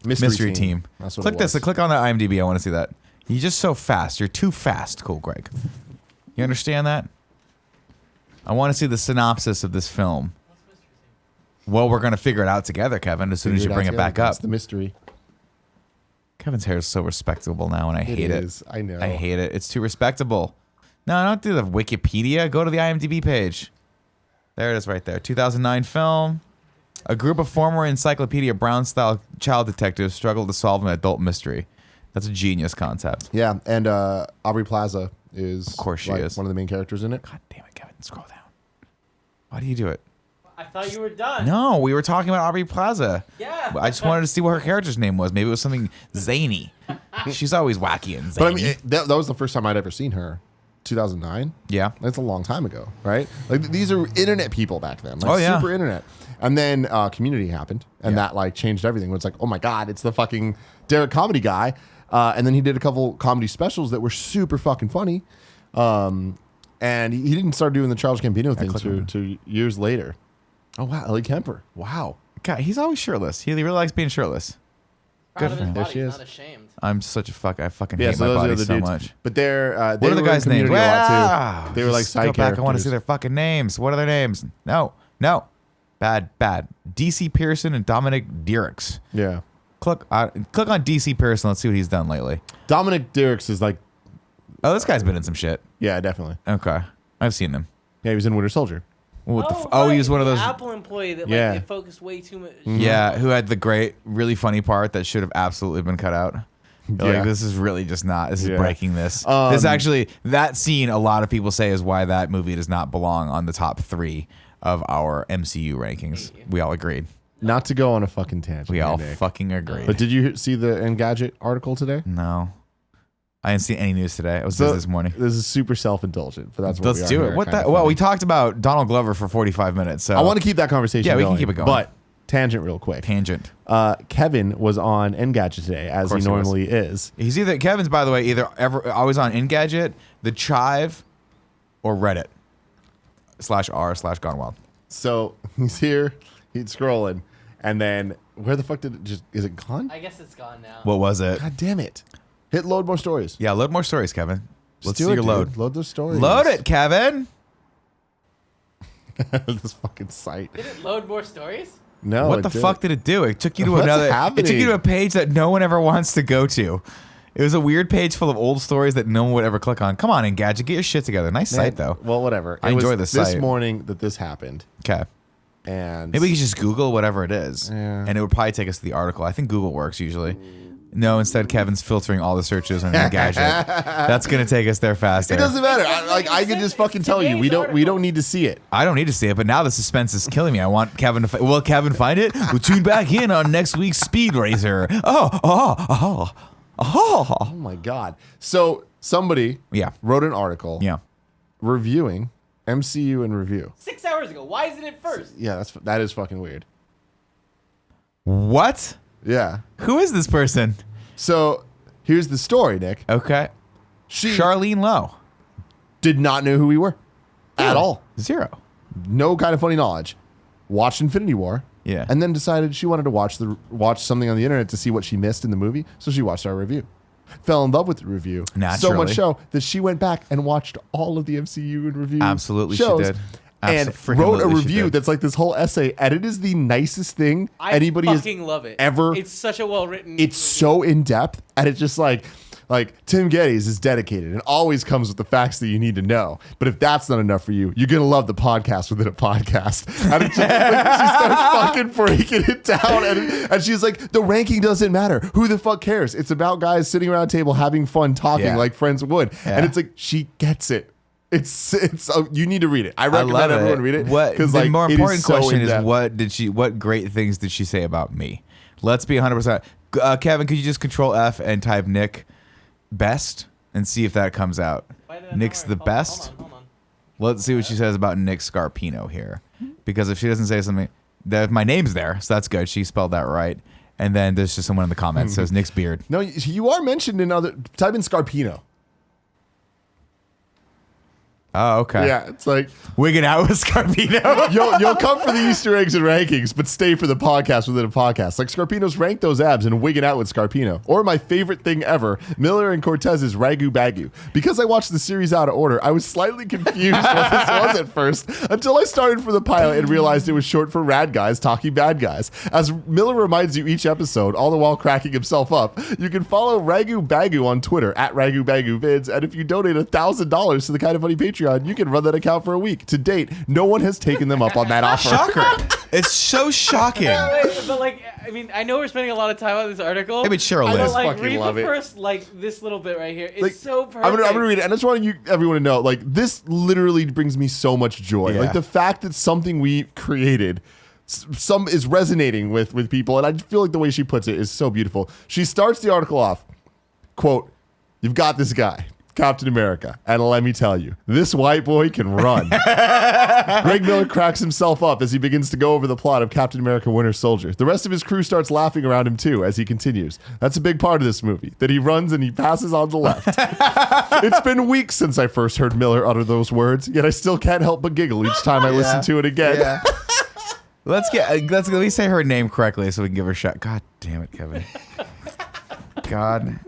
Mystery Team. That's what Click it this. was. Click on the IMDb. I want to see that. You're just so fast. You're too fast, Cool Greg. You understand that? I want to see the synopsis of this film. Well, we're going to figure it out together, Kevin, as soon as you bring it back up. That's the mystery. Kevin's hair is so respectable now, and I hate it. is. I know. I hate it. It's too respectable. No, don't do the Wikipedia. Go to the IMDb page. There it is right there. 2009 film. A group of former Encyclopedia Brown-style child detectives struggle to solve an adult mystery. That's a genius concept. Yeah, and Aubrey Plaza is Of course she like, is. one of the main characters in it. God damn it, Kevin. Scroll down. Why do you do it? I thought you were done. No, we were talking about Aubrey Plaza. Yeah. I just wanted to see what her character's name was. Maybe it was something zany. She's always wacky and But I zany. mean, that was the first time I'd ever seen her. 2009. Yeah. That's a long time ago, right? Like these are internet people back then. Like, Oh, yeah. super internet. And then Community happened, and Yeah. that like changed everything. It's like, oh my god, it's the fucking Derek Comedy guy. And then he did a couple comedy specials that were super fucking funny. And he didn't start doing the Charles Gambino thing click on to years later. Oh wow, Ellie Kemper. Wow. God, he's always shirtless. He really likes being shirtless. Proud Good of for his him. There body, she he's is. not ashamed. I'm such a fuck. I fucking Yeah, hate so my those are body the so dudes. much. But they're they What are the were in guys' names? Community a lot too. Ah, They were like just side go back. I want to see characters. their fucking names. What are their names? No. Bad. DC Pearson and Dominic Dierks. Yeah. Click on DC Pearson. Let's see what he's done lately. Dominic Dierks is like, Oh, this guy's been in some shit. yeah, definitely. Okay, I've seen him. Yeah, he was in Winter Soldier. What the Oh, he was one of the those. Apple employee that Yeah. like they focused way too much. Yeah, who had the great, really funny part that should have absolutely been cut out. You're Yeah. Like, this is really just not. This is Yeah. breaking this. Um, This actually, that scene, a lot of people say is why that movie does not belong on the top 3 of our MCU rankings. We all agreed. Not to go on a fucking tangent. We here, all Nick. fucking agreed. But did you see the Engadget article today? No, I didn't see any news today. I was So busy this morning. This is super self-indulgent, but that's what Let's we are do here, it. What kinda the? Well, funny. we talked about Donald Glover for 45 minutes. So I want to keep that conversation. Yeah, we can going, keep it going. But tangent, real quick. tangent. Kevin was on Engadget today, as he course he was. normally is. He's either Kevin's, by the way, either always on Engadget, The Chive, or Reddit /r/Gone Wild. So he's here, he's scrolling, and then where the fuck did it just? Is it gone? I guess it's gone now. What was it? God damn it! Hit load more stories. Yeah, load more stories, Kevin. Just Let's do see it, your dude. load. Load those stories. Load it, Kevin. This fucking site. Did it load more stories? No. What it the didn't. fuck did it do? It took you to What's another. It took you to happening? a page that no one ever wants to go to. It was a weird page full of old stories that no one would ever click on. Come on, Engadget, get your shit together. Nice Man, site though. Well, whatever. I It was enjoy this This site. morning that this happened, Okay. and Maybe we could just Google whatever it is, Yeah. and it would probably take us to the article. I think Google works usually. No, instead Kevin's filtering all the searches on Engadget. That's gonna take us there faster. it doesn't matter. It's Like I could just fucking tell you. We don't need to see it. I don't need to see it, but now the suspense is killing me. I want Kevin to. Will Kevin find it? We'll tune back in on next week's Speed Racer. Oh. Oh my god. So somebody Yeah. wrote an article Yeah. reviewing MCU in review. 6 hours ago. Why isn't it first? Yeah, that is fucking weird. What? Yeah. Who is this person? So here's the story, Nick. Okay. She Charlene Lowe. did not know who we were at all. 0. No kind of funny knowledge. Watched Infinity War. Yeah. And then decided she wanted to watch something on the internet to see what she missed in the movie. So she watched our review. fell in love with the review. So Naturally. much so that she went back and watched all of the MCU and review Absolutely she shows did. and wrote a review that's like this whole essay, and it is the nicest thing anybody has love it. ever. It's such a well written. It's so in depth, and it's just like Tim Gettys is dedicated and always comes with the facts that you need to know. But if that's not enough for you, you're gonna love the podcast within a podcast. And it's just, she starts fucking breaking it down, and she's like, the ranking doesn't matter. Who the fuck cares? It's about guys sitting around a table having fun talking like friends would. Yeah. And it's like she gets it. It's you need to read it. I recommend everyone read it. Because like, the more important question is in-depth. what great things did she say about me? Let's be 100%. Kevin, could you just Control F and type Nick best and see if that comes out? Nick's the best. Hold on. Let's see what she says about Nick Scarpino here, because if she doesn't say something, my name's there, so that's good. She spelled that right. And then there's just someone in the comments says Nick's beard. No, you are mentioned in other. Type in Scarpino. Oh, okay. Yeah, it's like Wigging out with Scarpino. you'll come for the Easter eggs and rankings, but stay for the podcast within a podcast. Like Scarpino's Rank Those Abs and Wigging Out with Scarpino. Or my favorite thing ever, Miller and Cortez's Ragu Bagu. Because I watched the series out of order, I was slightly confused what this was at first, until I started for the pilot and realized it was short for Rad Guys Talking Bad Guys. As Miller reminds you each episode, all the while cracking himself up, you can follow Ragu Bagu on Twitter at Ragu Bagu Vids, and if you donate $1,000 to the Kind of Funny Patreon, you can run that account for a week. To date, no one has taken them up on that offer. Shocker. It's so shocking. But like, I mean, I know we're spending a lot of time on this article. I mean, Cheryl But Liz. like, fucking read love the it. first, like, this little bit right here. It's Like, so perfect. I'm gonna read it, and I just want everyone to know, like, this literally brings me so much joy. Yeah. Like the fact that something we created some is resonating with people, and I feel like the way she puts it is so beautiful. She starts the article off, quote, "You've got this guy, Captain America, and let me tell you, this white boy can run." Greg Miller cracks himself up as he begins to go over the plot of Captain America Winter Soldier. The rest of his crew starts laughing around him too as he continues. That's a big part of this movie, that he runs and he passes on the left. It's been weeks since I first heard Miller utter those words, yet I still can't help but giggle each time I listen to it again. Yeah. Let me say her name correctly so we can give her a shot. God damn it, Kevin. God.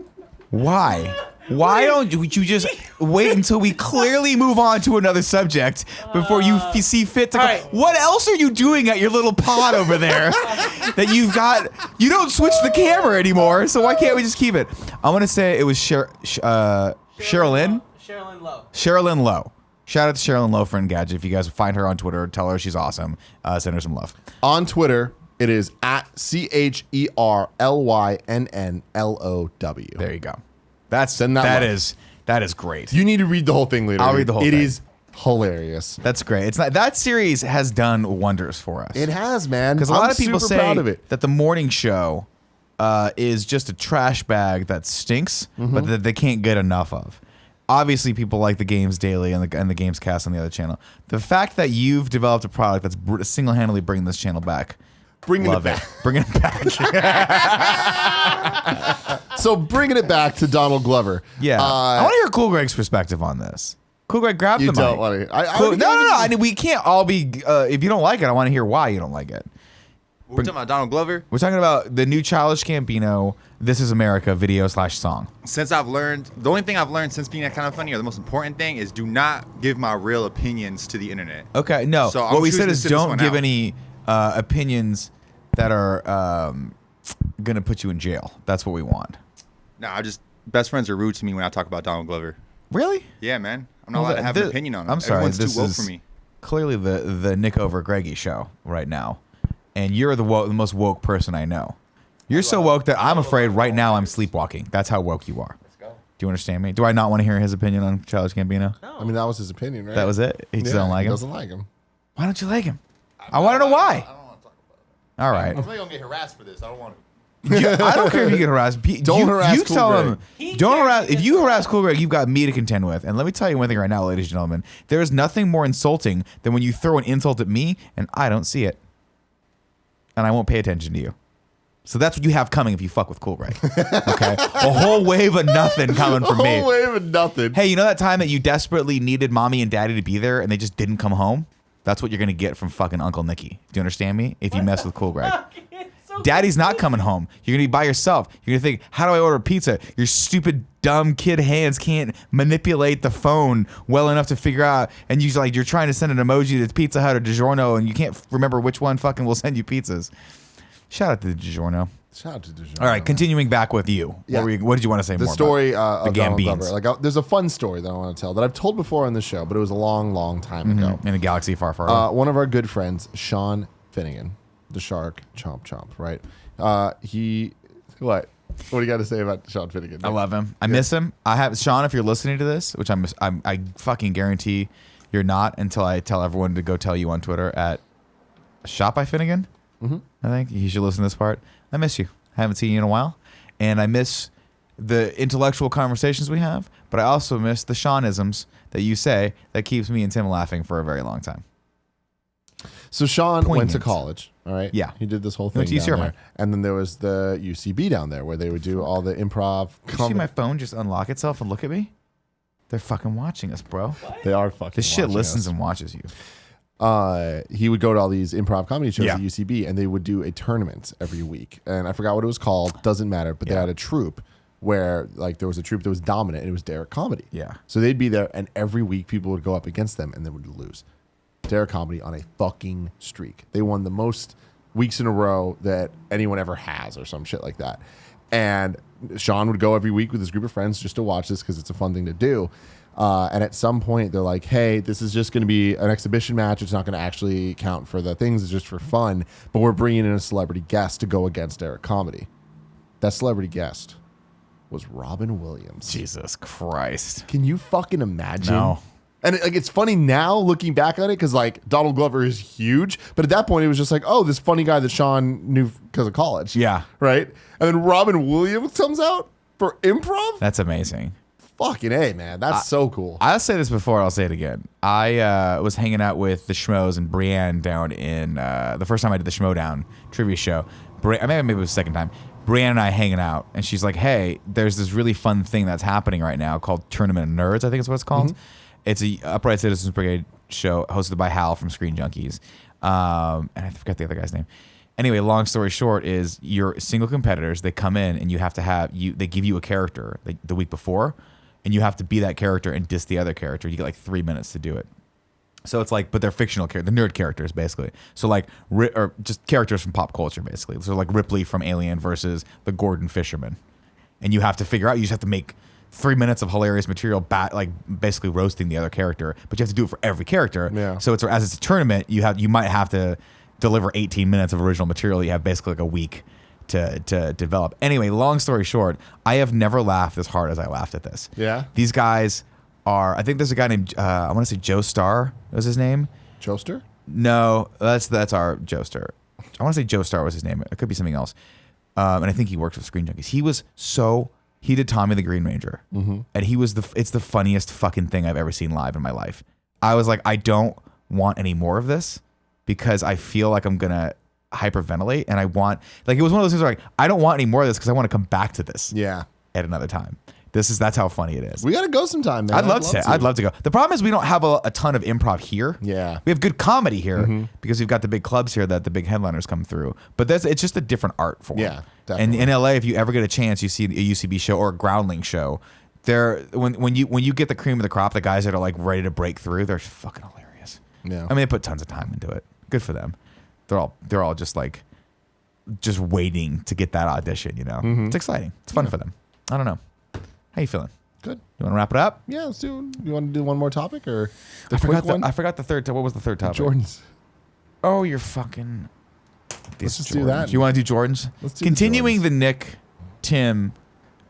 Why? Why don't you just wait until we clearly move on to another subject before you see fit to go? Right. What else are you doing at your little pod over there that you've got? You don't switch the camera anymore, so why can't we just keep it? I want to say it was Sherilyn. Sherilyn Lowe. Sherilyn Lowe. Shout out to Sherilyn Lowe for Engadget. If you guys find her on Twitter, tell her she's awesome. Send her some love. On Twitter, it is at CHERLYNNLOW. There you go. That is great. You need to read the whole thing later. I'll read the whole It thing. is hilarious. That's great. It's not that series has done wonders for us. It has, man. Because a lot of people super say proud of it. that the morning show is just a trash bag that stinks, but that they can't get enough of. Obviously, people like the Games Daily and the Games Cast on the other channel. The fact that you've developed a product that's single-handedly bringing this channel back, Bringing love it back. it. Bringing it back. So bringing it back to Donald Glover. Yeah, I want to hear Cool Greg's perspective on this. Cool Greg, grab the You mic. don't want to. No. I mean, we can't all be. If you don't like it, I want to hear why you don't like it. We're talking about Donald Glover. We're talking about the new Childish Gambino "This Is America" video/song. Since I've learned, the only thing I've learned since being that kind of funny, or the most important thing, is do not give my real opinions to the internet. Okay, no. So what I'm we said choosing to is sit this don't one give out. any opinions that are gonna put you in jail. That's what we want. Nah, best friends are rude to me when I talk about Donald Glover. Really? Yeah, man. I'm not allowed to have an opinion on it. I'm sorry. Everyone's This too woke is for me. clearly the Nick Overgreggy show right now, and you're the most woke person I know. You're so woke that I'm afraid right now I'm sleepwalking. That's how woke you are. Let's go. Do you understand me? Do I not want to hear his opinion on Childish Gambino? No. I mean, that was his opinion, right? That was it. He just Yeah, don't like he him. doesn't like him. Why don't you like him? I want to know why. I don't want to talk about it. All right. I'm probably going to get harassed for this. I don't want to. I don't care if you get harassed. Don't harass You Cool tell Greg. him. He Don't cares harass. if If he you gets harass Cool Greg, you've got me to contend with. And let me tell you one thing right now, ladies and gentlemen. There is nothing more insulting than when you throw an insult at me and I don't see it, and I won't pay attention to you. So that's what you have coming if you fuck with Cool Greg. Okay, a whole wave of nothing coming from me. Whole wave of nothing. Hey, you know that time that you desperately needed mommy and daddy to be there and they just didn't come home? That's what you're gonna get from fucking Uncle Nicky. Do you understand me? If you mess with Cool Greg. It's so Daddy's not coming home. You're gonna be by yourself. You're gonna think, how do I order pizza? Your stupid, dumb kid hands can't manipulate the phone well enough to figure out. And you're trying to send an emoji to Pizza Hut or DiGiorno, and you can't remember which one fucking will send you pizzas. Shout out to DiGiorno. Shout out to DiGiorno. All right, continuing back with you. Yeah. What did you want to say The more story about? of Donald Gambins. Glover. There's a fun story that I want to tell that I've told before on the show, but it was a long time ago. In a galaxy far, far away. One of our good friends, Sean Finnegan, the shark, chomp, right? What do you got to say about Sean Finnegan? I love him. I miss him. I have Sean. If you're listening to this, which I fucking guarantee you're not until I tell everyone to go tell you on Twitter at Shop by Finnegan. I think you should listen to this part. I miss you. I haven't seen you in a while, and I miss the intellectual conversations we have. But I also miss the Seanisms that you say that keeps me and Tim laughing for a very long time. So Sean went to Poignant. college, all right? Yeah. He did this whole He went thing to down UC there. And then there was the UCB down there where they would do all the improv. Did you see my phone just unlock itself and look at me? They're fucking watching us, bro. They are fucking This shit watching listens us. and watches you. He would go to all these improv comedy shows Yeah. at UCB, and they would do a tournament every week. And I forgot what it was called. Doesn't matter. But they Yeah. had a troupe where there was a troupe that was dominant, and it was Derek Comedy. Yeah. So they'd be there, and every week people would go up against them, and they would lose. Derek Comedy on a fucking streak. They won the most weeks in a row that anyone ever has, or some shit like that. And Sean would go every week with his group of friends just to watch this because it's a fun thing to do. And at some point, they're like, hey, this is just going to be an exhibition match. It's not going to actually count for the things. It's just for fun. But we're bringing in a celebrity guest to go against Derek Comedy. That celebrity guest was Robin Williams. Jesus Christ. Can you fucking imagine? No. And it's funny now looking back on it because Donald Glover is huge, but at that point it was just this funny guy that Sean knew because of college. Yeah. Right. And then Robin Williams comes out for improv. That's amazing. Fucking A, man. That's so cool. I'll say this before, I'll say it again. I was hanging out with the Schmoes and Brienne down in the first time I did the Schmodown trivia show. Maybe it was the second time. Brienne and I hanging out, and she's like, hey, there's this really fun thing that's happening right now called Tournament of Nerds, I think is what it's called. It's a Upright Citizens Brigade show hosted by Hal from Screen Junkies. And I forgot the other guy's name. Anyway, long story short is you're single competitors. They come in and you have to they give you a character the week before, and you have to be that character and diss the other character. You get 3 minutes to do it. So it's but they're fictional characters, the nerd characters basically. So or just characters from pop culture basically. So Ripley from Alien versus the Gordon Fisherman, and you have to figure out. You just have to make 3 minutes of hilarious material, basically roasting the other character. But you have to do it for every character. Yeah. So as it's a tournament, you might have to deliver 18 minutes of original material. You have basically a week to develop. Anyway, long story short, I have never laughed as hard as I laughed at this. Yeah. These guys are. I think there's a guy named I want to say Joe Starr was his name. Joester? No, that's our Joester. I want to say Joe Starr was his name. It could be something else. And I think he works with Screen Junkies. He did Tommy the Green Ranger, and it's the funniest fucking thing I've ever seen live in my life. I was like, I don't want any more of this because I feel like I'm gonna hyperventilate, and I want it was one of those things where I don't want any more of this because I want to come back to this Yeah. at another time. That's how funny it is. We got to go sometime, man. I'd love to go. The problem is we don't have a ton of improv here. Yeah. We have good comedy here because we've got the big clubs here that the big headliners come through. But it's just a different art form. Yeah, And definitely. in LA, if you ever get a chance, you see a UCB show or a Groundling show. When you get the cream of the crop, the guys that are ready to break through, they're fucking hilarious. Yeah. I mean, they put tons of time into it. Good for them. They're all just waiting to get that audition. It's exciting. It's fun for them. I don't know. How you feeling? Good. You want to wrap it up? Yeah, let's do. You want to do one more topic or I forgot one? I forgot the third. What was the third topic? Jordans. Oh, you're fucking. Let's just do that. You want to do Jordans? Let's do the Continuing Jordans. the Nick Tim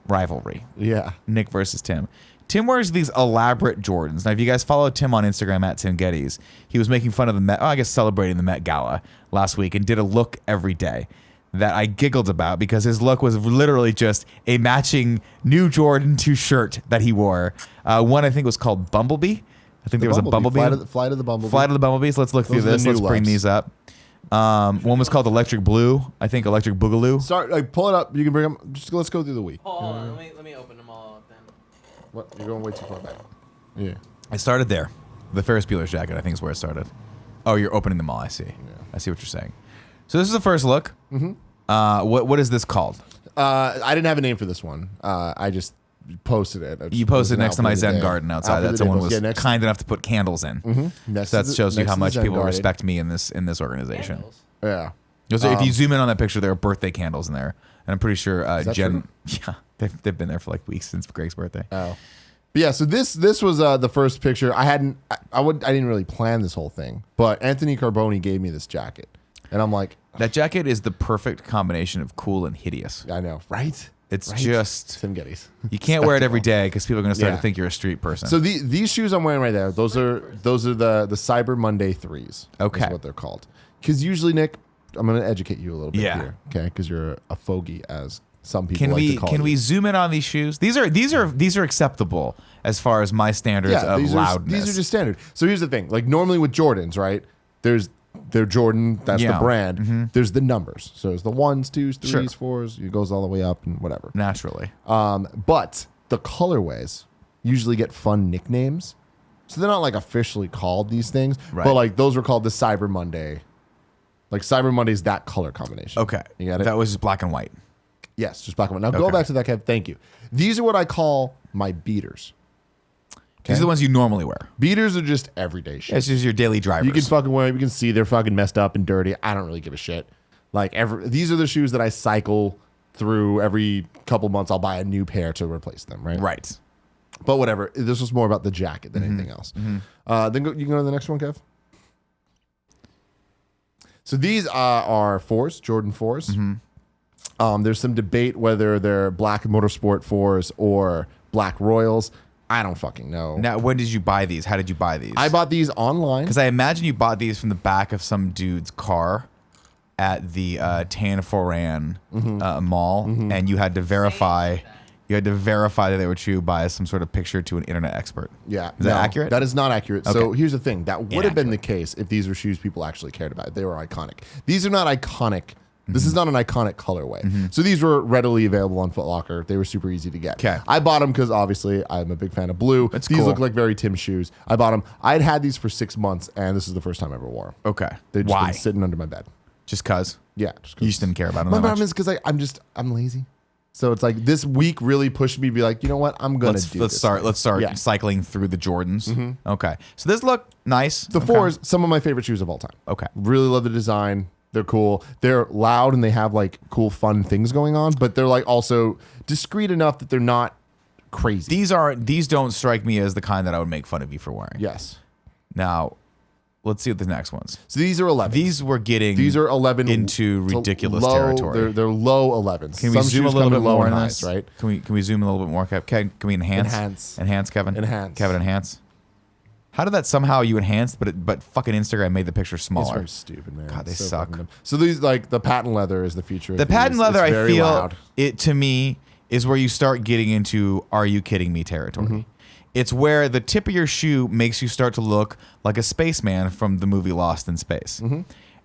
rivalry. Yeah. Nick versus Tim. Tim wears these elaborate Jordans. Now, if you guys follow Tim on Instagram at Tim Gettys, he was making fun of the Met. I guess celebrating the Met Gala last week and did a look every day that I giggled about because his look was literally just a matching new Jordan 2 shirt that he wore. One I think was called Bumblebee. I think there was a Bumblebee. Flight of the Bumblebee. Flight of the Bumblebees. Let's look through Those are the this. new Let's bring looks. these up. One was called Electric Blue. I think Electric Boogaloo. Start pull it up. You can bring them. Just let's go through the week. Hold on, let me open them all up then. What? You're going way too far back. Yeah. I started there. The Ferris Bueller's jacket, I think, is where it started. Oh, you're opening them all. I see. I see what you're saying. So this is the first look. What is this called? I didn't have a name for this one. I just posted it. You posted next to my Zen garden outside that someone was kind enough to put candles in. So that shows you how much people respect me in this organization. Candles. Yeah. So if you zoom in on that picture, there are birthday candles in there, and I'm pretty sure Jen. true? Yeah, they've been there for like weeks since Greg's birthday. Oh. But yeah, so this was the first picture. I didn't really plan this whole thing, but Anthony Carboni gave me this jacket, and I'm like, That jacket is the perfect combination of cool and hideous. I know, right? It's Right? just Tim Gettys. you can't wear it every day because people are going to start Yeah. to think you're a street person. So these shoes I'm wearing right there, those are the Cyber Monday 3s. Okay. Is what they're called. Because usually, Nick, I'm going to educate you a little bit Yeah. here, okay? Because you're a fogey, as some people Can like we to call can you. we zoom in on these shoes? These are acceptable as far as my standards of loudness. These are just standard. So here's the thing. Like normally with Jordans, right? They're Jordan, that's Yeah. the brand. There's the numbers. So there's the 1s, 2s, 3s, Sure. 4s. It goes all the way up and whatever. naturally. But the colorways usually get fun nicknames. So they're not like officially called these things, Right. but like those were called the Cyber Monday. Like Cyber Monday's that color combination. Okay, You got it? That was just black and white. Yes, just black and white. Now go Okay. back to that, Kev. Thank you. These are what I call my beaters. These are the ones you normally wear. Beaters are just everyday shit. It's just your daily drivers. You can fucking wear them. You can see they're fucking messed up and dirty. I don't really give a shit. Like these are the shoes that I cycle through every couple months. I'll buy a new pair to replace them. Right. right. But whatever. This was more about the jacket than anything else. Then you can go to the next one, Kev. So these are 4s, Jordan 4s. There's some debate whether they're black motorsport 4s or black Royals. I don't fucking know. Now, when did you buy these? How did you buy these? I bought these online. Because I imagine you bought these from the back of some dude's car at the Tan Foran mall, and you had to verify. You had to verify that they were true by some sort of picture to an internet expert. Yeah. Is that accurate? That is not accurate. So Okay. here's the thing. That would have been the case if these were shoes people actually cared about. They were iconic. These are not iconic. This is not an iconic colorway. So these were readily available on Foot Locker. They were super easy to get. 'Kay. I bought them because obviously I'm a big fan of blue. That's these cool. look like very Tim shoes. I bought them. I'd had these for 6 months, and this is the first time I ever wore them. Okay. They've just Why? been sitting under my bed. Just cause Yeah. you just didn't care about them. My that problem much? is because I'm lazy. So it's like this week really pushed me to be like, you know what? I'm gonna do Let's this start. thing. Let's start Yeah. cycling through the Jordans. Okay. So this look nice. The Okay. 4s, some of my favorite shoes of all time. Okay. Really love the design. They're cool. They're loud and they have like cool, fun things going on, but they're like also discreet enough that they're not crazy. These don't strike me as the kind that I would make fun of you for wearing. Yes. Now, let's see what the next ones. So these are 11. These were getting. These are 11 into to ridiculous low, territory. They're low 11s. Can we Some zoom a shoes little come bit in low more and in highs, this? right? Can we zoom a little bit more, Kev? Can we enhance? Enhance, Kevin. Enhance. Kevin, enhance. How did that somehow you enhanced, but fucking Instagram made the picture smaller? It's stupid, man. God, they It's so suck. fucking dumb. So these like the patent leather is the future. Of The these. patent leather, It's I very feel loud. it to me is where you start getting into "Are you kidding me?" territory. It's where the tip of your shoe makes you start to look like a spaceman from the movie Lost in Space.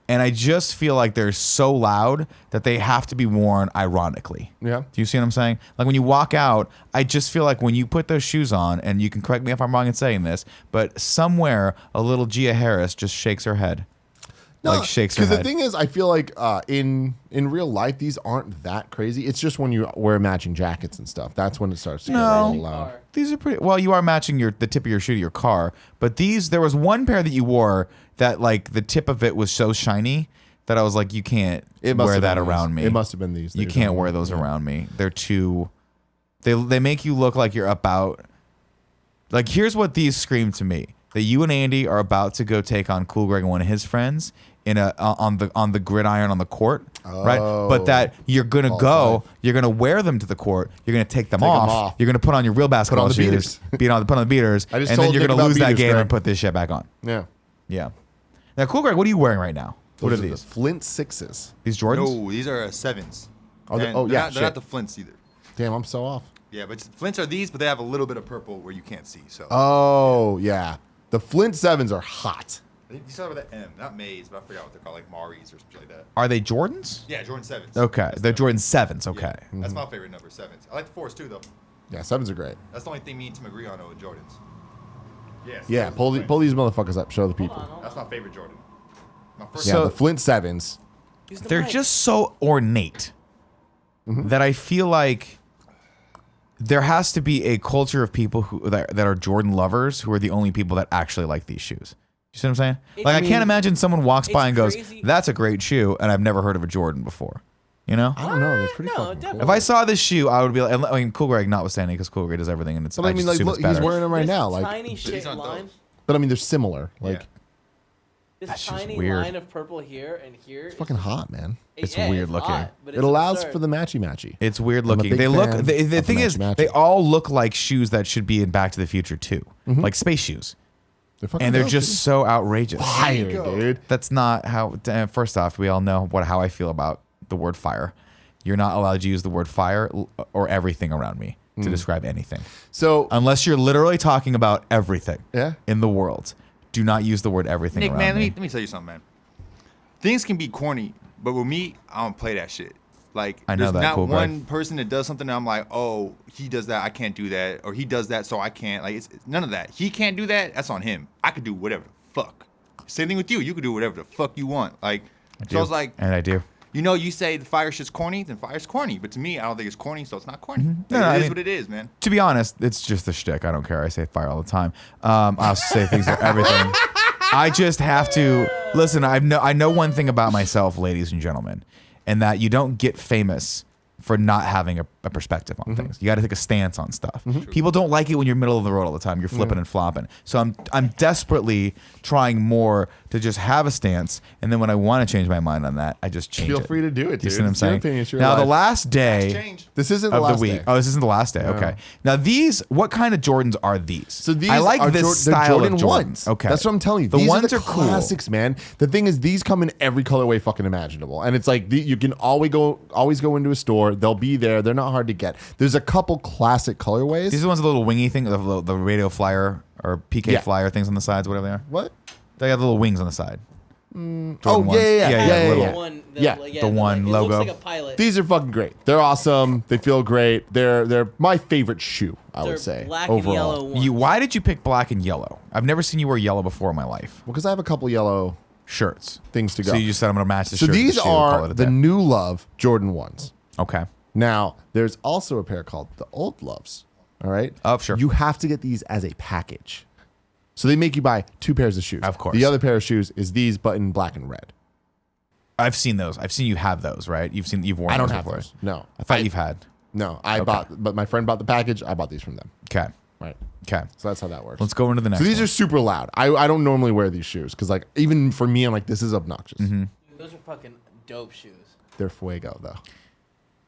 And I just feel like they're so loud that they have to be worn ironically. Yeah. Do you see what I'm saying? Like when you walk out, I just feel like when you put those shoes on, and you can correct me if I'm wrong in saying this, but somewhere a little Gia Harris just shakes her head. Like shakes her Because the head. thing is, I feel like in real life, these aren't that crazy. It's just when you wear matching jackets and stuff. That's when it starts to get a little loud. These are pretty well. You are matching the tip of your shoe to your car, but there was one pair that you wore that like the tip of it was so shiny that I was like, you can't It must wear have that been these. around me. It must have been these. You can't wear those around me. They're too. They make you look like you're about. Like here's what these scream to me: that you and Andy are about to go take on Cool Greg and one of his friends in on the gridiron on the court, right? But that you're gonna go, you're gonna wear them to the court, you're gonna take them off, you're gonna put on your real basketball on the shoes, put on the beaters, I and just then told you're Nick gonna about lose that beaters, game Greg. and put this shit back on. Yeah. Yeah. Now, Cool Greg, what are you wearing right now? What are Those these? The Flint 6s. These Jordans? No, these are 7s. Oh, And oh, they're yeah, not, they're not shit. the Flints either. Damn, I'm so off. Yeah, but Flints are these, but they have a little bit of purple where you can't see. So Oh, yeah. The Flint 7s are hot. I think you start with an M, not Mays, but I forgot what they're called, like Maris or something like that. Are they Jordans? Yeah, Jordan 7s. Okay, That's they're the- Jordan 7s. Okay. Yeah, that's my favorite number, 7s. I like the 4s too, though. Yeah, 7s are great. That's the only thing me and Tim agree on with Jordans. Yes. Yeah, pull these motherfuckers up. Show the people. That's my favorite Jordan. My first Yeah, So- the Flint 7s. they're just so ornate that I feel like there has to be a culture of people that are Jordan lovers who are the only people that actually like these shoes. You see what I'm saying? I can't imagine someone walks by and goes, "That's a great shoe," and I've never heard of a Jordan before. You know? I don't know. They're pretty fucking cool. If I saw this shoe, I would be like, I mean, Cool Greg notwithstanding, because Cool Greg does everything, and it's. But I mean, like, look, he's wearing them right now. Like, tiny shit line. But I mean, they're similar. Like, this tiny line of purple here and here. It's fucking hot, man. It's weird looking. Hot, it allows for the matchy. It's weird looking. They look. The thing is, they all look like shoes that should be in Back to the Future too, like space shoes. They're just so outrageous. Fire, dude. That's not how. First off, we all know how I feel about the word fire. You're not allowed to use the word fire or everything around me to describe anything. So unless you're literally talking about everything in the world, do not use the word everything. Nick, around man, me. let me tell you something, man. Things can be corny, but with me, I don't play that shit. Like, I know there's that, not Cool one Greg. person that does something that I'm like, oh, he does that, I can't do that, or he does that, so I can't. Like, it's none of that. He can't do that. That's on him. I could do whatever the fuck. Same thing with you. You could do whatever the fuck you want. Like, so I was like, and I do. You know, you say the fire shit's corny, then fire's corny. But to me, I don't think it's corny, so it's not corny. No, It is what it is, man. To be honest, it's just a shtick. I don't care. I say fire all the time. I'll say things like everything. I just have to listen. I know one thing about myself, ladies and gentlemen, and that you don't get famous for not having a perspective on things. You got to take a stance on stuff. People don't like it when you're middle of the road all the time. You're flipping and flopping. So I'm desperately trying more to just have a stance, and then when I want to change my mind on that, I just change it. Feel free to do it, dude. You see what I'm It's your saying? opinion, it's your Now life. the last day This isn't the of last the week. day. Oh, this isn't the last day. Okay. Now these, what kind of Jordans are these? So these I like are this they're style Jordan of Jordans. ones. Okay, that's what I'm telling you. The These ones are are cool. classics, man. The thing is, these come in every colorway fucking imaginable, and it's like you can always go into a store. They'll be there. They're not hard to get. There's a couple classic colorways. These are the ones with the little wingy thing, the radio flyer or PK flyer things on the sides, whatever they are. What? They have little wings on the side. Oh ones. yeah. The one it logo. Looks like a pilot. These are fucking great. They're awesome. They feel great. They're my favorite shoe. I They're would say black overall. and yellow ones. Why did you pick black and yellow? I've never seen you wear yellow before in my life. Well, because I have a couple yellow Shirts. things to go. So you just said I'm gonna match the So shirt. with these the shoe, call are it a the day. new love Jordan 1s. Okay. Now, there's also a pair called the Old Loves. All right? Oh, sure. You have to get these as a package. So they make you buy 2 pairs of shoes. Of course. The other pair of shoes is these, but in black and red. I've seen those. I've seen you have those, right? You've worn. I don't those have before. those. No. I thought you've had. No, I bought, but my friend bought the package. I bought these from them. Okay. Right. Okay. So that's how that works. Let's go into the next. So these one. are super loud. I don't normally wear these shoes because, like, even for me, I'm like, this is obnoxious. Those are fucking dope shoes. They're fuego though.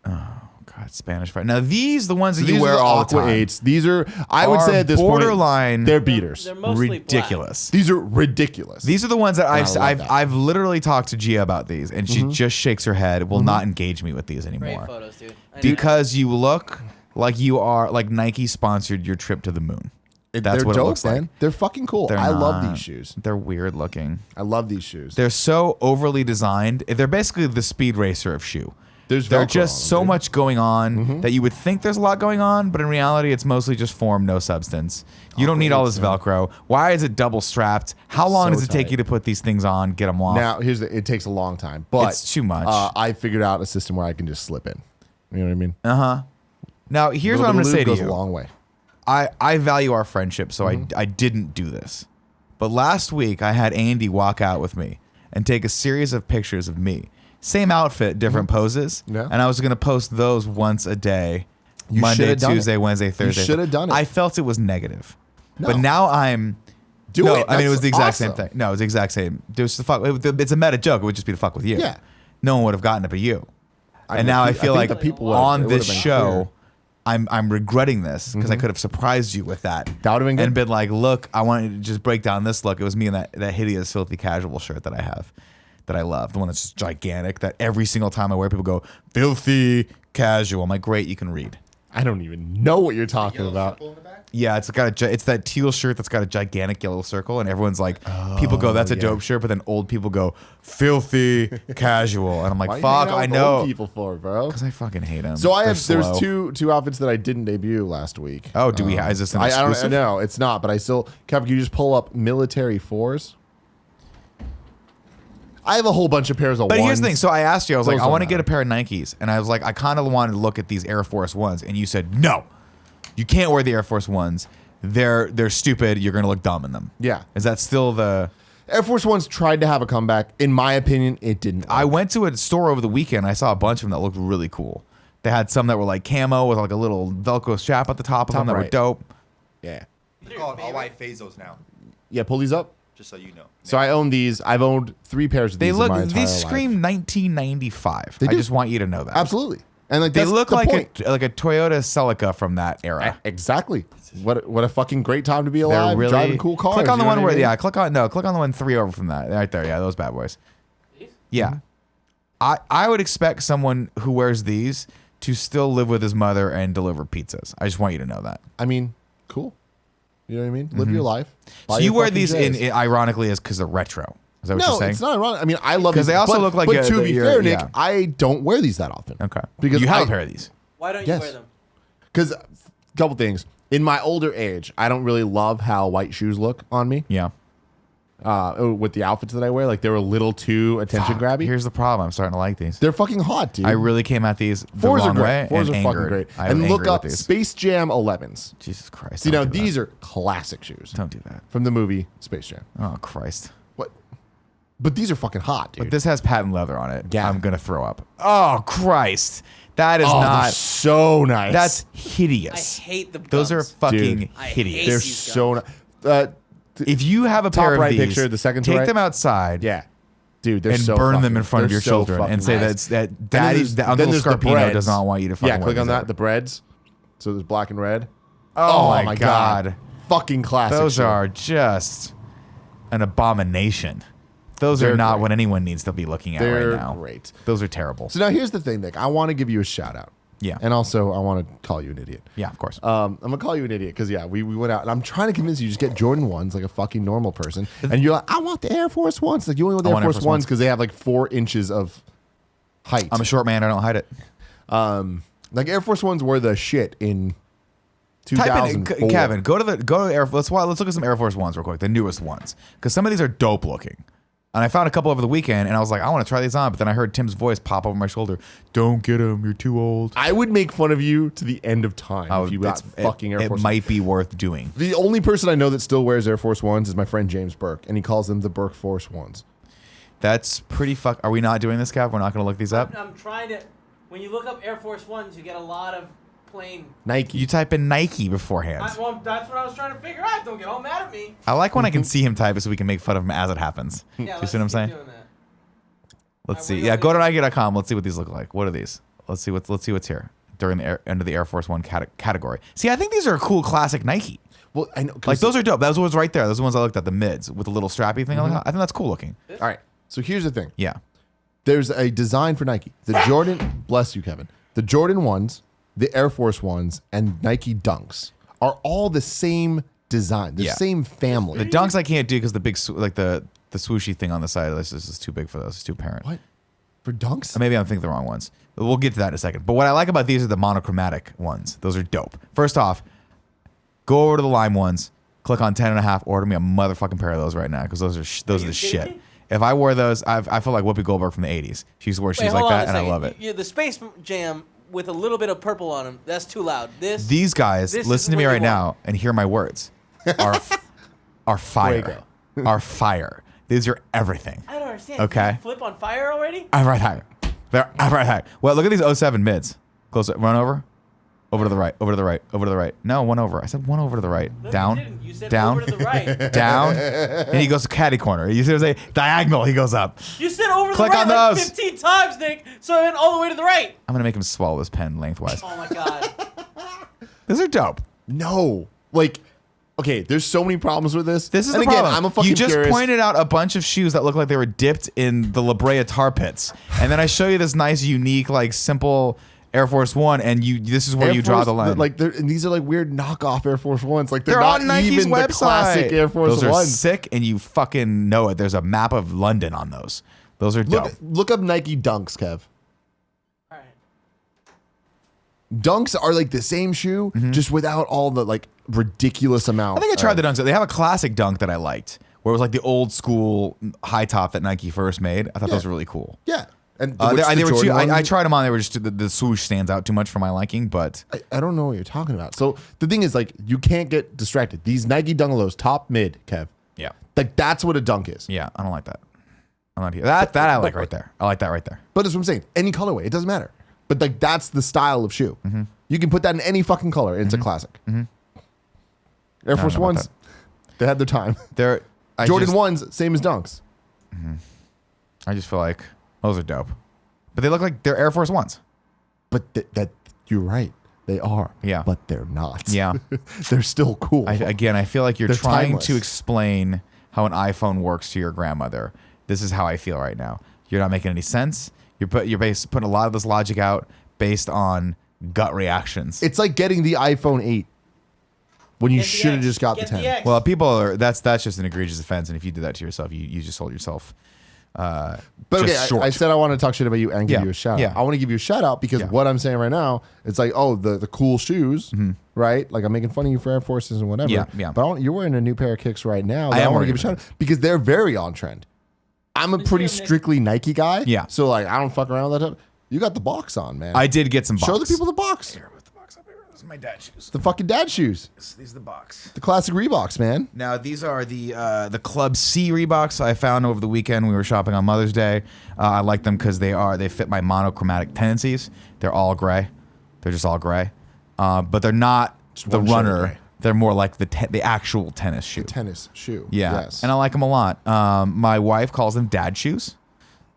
God, Spanish fire. Now these, the ones that These you wear are the all the Aqua time. 8s. These are, I would are say at this borderline- point, they're beaters. They're mostly Ridiculous. These are ridiculous. These are the ones that I love I've that. I've literally talked to Gia about these, and she just shakes her head. Will not engage me with these Great anymore photos, dude. because you look like you are like Nike sponsored your trip to the moon. That's they're what dope, it looks man. like. They're fucking cool. They're I love not. these shoes. They're weird looking. I love these shoes. They're so overly designed. They're basically the Speed Racer of shoe. There's There's Velcro on just them, so dude. much going on that you would think there's a lot going on, but in reality, it's mostly just form, no substance. You don't need all this Velcro. Why is it double strapped? How long So does it take tight. you to put these things on, get them off? Now, it takes a long time, but It's too much. I figured out a system where I can just slip in. You know what I mean? Now, here's A what I'm little going to say bit of lube to goes you. a long way. I value our friendship, so I didn't do this. But last week, I had Andy walk out with me and take a series of pictures of me. Same outfit, different poses. Yeah. And I was going to post those once a day. You Monday, should've done Tuesday, it. Wednesday, Thursday. should have done it. I felt it was negative. No. But now I'm... Do no, it. I mean, it was That's the exact same awesome. thing. No, it was the exact same. It was the fuck. It's a meta joke. It would just be to fuck with you. Yeah. No one would have gotten it but you. And mean, now I I feel think like the people would- on it would this have been show, I'm regretting this because I could have surprised you with that. That would have been good. And been like, look, I wanted to just break down this look. It was me in that hideous, filthy casual shirt that I have, that I love. The one that's just gigantic, that every single time I wear, people go, filthy casual. I'm like, great, you can read. I don't even know what you're talking about. Yeah, it's that teal shirt that's got a gigantic yellow circle, and everyone's like, people go, that's a dope shirt, but then old people go, filthy casual, and I'm like, Why you fuck, hanging out I with know, old people for, bro. because I fucking hate them. So there's two outfits that I didn't debut last week. Oh, do we? Is this an I don't exclusive? know. It's not, but I still. Kevin, can you just pull up military 4s? I have a whole bunch of pairs of But ones. here's the thing. So I asked you, I was like, Those I don't want to get matter. a pair of Nikes. And I was like, I kind of wanted to look at these Air Force Ones. And you said, no, you can't wear the Air Force Ones. They're stupid. You're going to look dumb in them. Yeah. Is that still the... Air Force Ones tried to have a comeback. In my opinion, it didn't. I went to a store over the weekend. I saw a bunch of them that looked really cool. They had some that were like camo with like a little Velcro strap at the top of them that were right. dope. Yeah. We call it all white Phazos now, Yeah, pull these up. just so you know. So I own these. I've owned 3 pairs of They these look. in my entire These life. scream 1995. They I do. just want you to know that. Absolutely. And like They that's look the like point. a Toyota Celica from that era. Exactly. What a fucking great time to be They're alive. really Driving cool cars. Click on the you know one what I where mean? click on the one 3 over from that right there. Yeah, those bad boys. Yeah, I would expect someone who wears these to still live with his mother and deliver pizzas. I just want you to know that. I mean, cool. You know what I mean? Live your life. Buy So you your wear fucking these J's. ironically as because they're retro. Is that what you're No, saying? it's not ironic. I mean, I love 'Cause these, they also but- look like But to that be you're- fair, Nick, yeah. I don't wear these that often. Okay. Because you have I- a pair of these. Why don't you Yes. wear them? Because a couple things. In my older age, I don't really love how white shoes look on me. Yeah. With the outfits that I wear, like they're a little too attention grabby. Here's the problem. I'm starting to like these. They're fucking hot, dude. I really came at these the Fours are wrong great. way Fours and are fucking angered. great. I'm And look angry up with these. Space Jam 11s. Jesus Christ. See, don't now do that. these are classic shoes Don't do that. from the movie Space Jam. Oh Christ. What? But these are fucking hot, dude. But this has patent leather on it. Yeah. I'm gonna throw up. Oh Christ. That is they're not. so nice. That's I hideous. hate the Those are gums. fucking Dude. I hideous. hate they're these so gums. nice. If you have a Top pair of right these, picture, the second to take right. them outside. Yeah. Dude, they're And so burn them fucking- in front of they're your so children fucking and say nice. that And then daddy, there's- that then Uncle there's the Scarpino breads. does not want you to fucking Yeah, wear click on these that. ever. The breads. So there's black and red. Oh, my God. Fucking classic. Those shit. are just an abomination. Those are They're not great. what anyone needs to be looking at They're right now. great. Those are terrible. So now here's the thing, Nick. I want to give you a shout out. Yeah. And also, I want to call you an idiot. Yeah, of course. I'm gonna call you an idiot because we went out and I'm trying to convince you to just get Jordan 1s like a fucking normal person, and you're like, I want the Air Force 1s. Like you only want the I Air want Air Force Force 1s because they have like 4 inches of height. I'm a short man. I don't hide it. Like Air Force 1s were the shit in Type in 2004. Kevin. Go to Air. Let's look at some Air Force Ones real quick. The newest ones, because some of these are dope looking. And I found a couple over the weekend, and I was like, I want to try these on. But then I heard Tim's voice pop over my shoulder. Don't get them. You're too old. I would make fun of you to the end of time if you got fucking Air it Force. might be worth doing. The only person I know that still wears Air Force 1s is my friend James Burke, and he calls them the Burke Force 1s. That's pretty fuck. Are we not doing this, Kev? We're not going to look these up. I'm trying to. When you look up Air Force Ones, you get a lot of plain. Nike. You type in Nike beforehand. Well, that's what I was trying to figure out. Don't get all mad at me. I like when I can see him type it so we can make fun of him as it happens. Yeah, Do you let's see what I'm keep saying? doing that. Let's Alright, see. what do you Yeah, want go to Nike.com. Let's see what these look like. What are these? Let's see what's here during the end of the Air Force One category. See, I think these are a cool classic Nike. Well, I know. 'cause- Like those are dope. Those ones right there. Those are the ones I looked at, the mids with the little strappy thing. Mm-hmm. I think that's cool looking. All right. So here's the thing. Yeah. There's a design for Nike. The Jordan, bless you, Kevin. The Jordan 1s, the Air Force 1s, and Nike Dunks are all the same design, the Yeah. same family. The dunks I can't do because the big the swooshy thing on the side of this is too big for those. It's too apparent. What? For Dunks? Maybe I'm thinking the wrong ones. We'll get to that in a second. But what I like about these are the monochromatic ones. Those are dope. First off, go over to the lime ones, click on 10.5, order me a motherfucking pair of those right now because those are the you shit. kidding me? If I wore those, I feel like Whoopi Goldberg from the 80s. She used to wear shoes Wait, like hold on that, a and I second. love it. The Space Jam with a little bit of purple on them. That's too loud. These guys, This listen is to me what right you now and hear my words. Are fire. Fuego. Are fire. These are everything. I don't understand. Okay. Can you flip on fire already? I'm right higher. They're I'm right higher. Well, look at these 07 mids. Close it. Run over. Over to the right. Over to the right. Over to the right. No, one over. I said one over to the right. No, Down. You didn't. You said down. over to the right. Down. And he goes to caddy corner. You see what I'm saying? Diagonal. He goes up. You said over to Click the right on like those. 15 times, Nick. So I went all the way to the right. I'm gonna make him swallow this pen lengthwise. Oh my god. These are dope. No. Like, okay, there's so many problems with this. This is and the again, problem. I'm a fucking You just purist. pointed out a bunch of shoes that look like they were dipped in the La Brea tar pits, and then I show you this nice, unique, like simple Air Force One, and this is where Air you draw Force- the line. Like, and these are like weird knockoff Air Force 1s. Like, they're, They're not on Nike's even website. the classic Air Force Those are 1s. sick, and you fucking know it. There's a map of London on those. Those are dope. Look up Nike Dunks, Kev. All right. Dunks are like the same shoe, just without all the like ridiculous amount. I think I tried the dunks. They have a classic dunk that I liked, where it was like the old school high top that Nike first made. I thought Yeah. those were really cool. Yeah. And They were Jordan I ones- tried them on. They were just the swoosh stands out too much for my liking, but I don't know what you're talking about. So the thing is, like, you can't get distracted. These Nike Dungalos, top mid, Kev. yeah, Like, that's what a dunk is. yeah, I don't like that. I'm not here. That I like right there. I like that right there. But that's what I'm saying. Any colorway, it doesn't matter. But like, that's the style of shoe. You can put that in any fucking color, and it's a classic. Air Force know about Ones, they had their time. Jordan 1s, same as dunks. I just feel like those are dope, but they look like they're Air Force Ones. But that you're right. They are. Yeah. But they're not. Yeah. They're still cool. I feel like you're They're trying timeless. to explain how an iPhone works to your grandmother. This is how I feel right now. You're not making any sense. You're putting a lot of this logic out based on gut reactions. It's like getting the iPhone 8 when you Get the should have X. just got the Get 10. X. Well, people are that's just an egregious offense, and if you did that to yourself, you just sold yourself. But okay, just short. I said I want to talk shit about you and give Yeah, you a shout yeah. out. I want to give you a shout out because Yeah. what I'm saying right now, it's like, oh, the cool shoes, right? Like I'm making fun of you for Air Forces and whatever. Yeah, yeah. But you're wearing a new pair of kicks right now. I That am want to wearing give a shout out because they're very on trend. I'm a pretty see them, Nick. strictly Nike guy. Yeah. So like I don't fuck around with that. You got the box on, man. I did get some box. Show the people the box. Here, with the box up here. This is my dad's shoes. The fucking dad shoes. These are the box. The classic Reeboks, man. Now these are the Club C Reeboks I found over the weekend. We were shopping on Mother's Day. I like them because they fit my monochromatic tendencies. They're all gray. They're just all gray, but they're not the one shade of runner. gray. They're more like the actual tennis shoe. Tennis shoe. Yeah, Yes. and I like them a lot. My wife calls them dad shoes,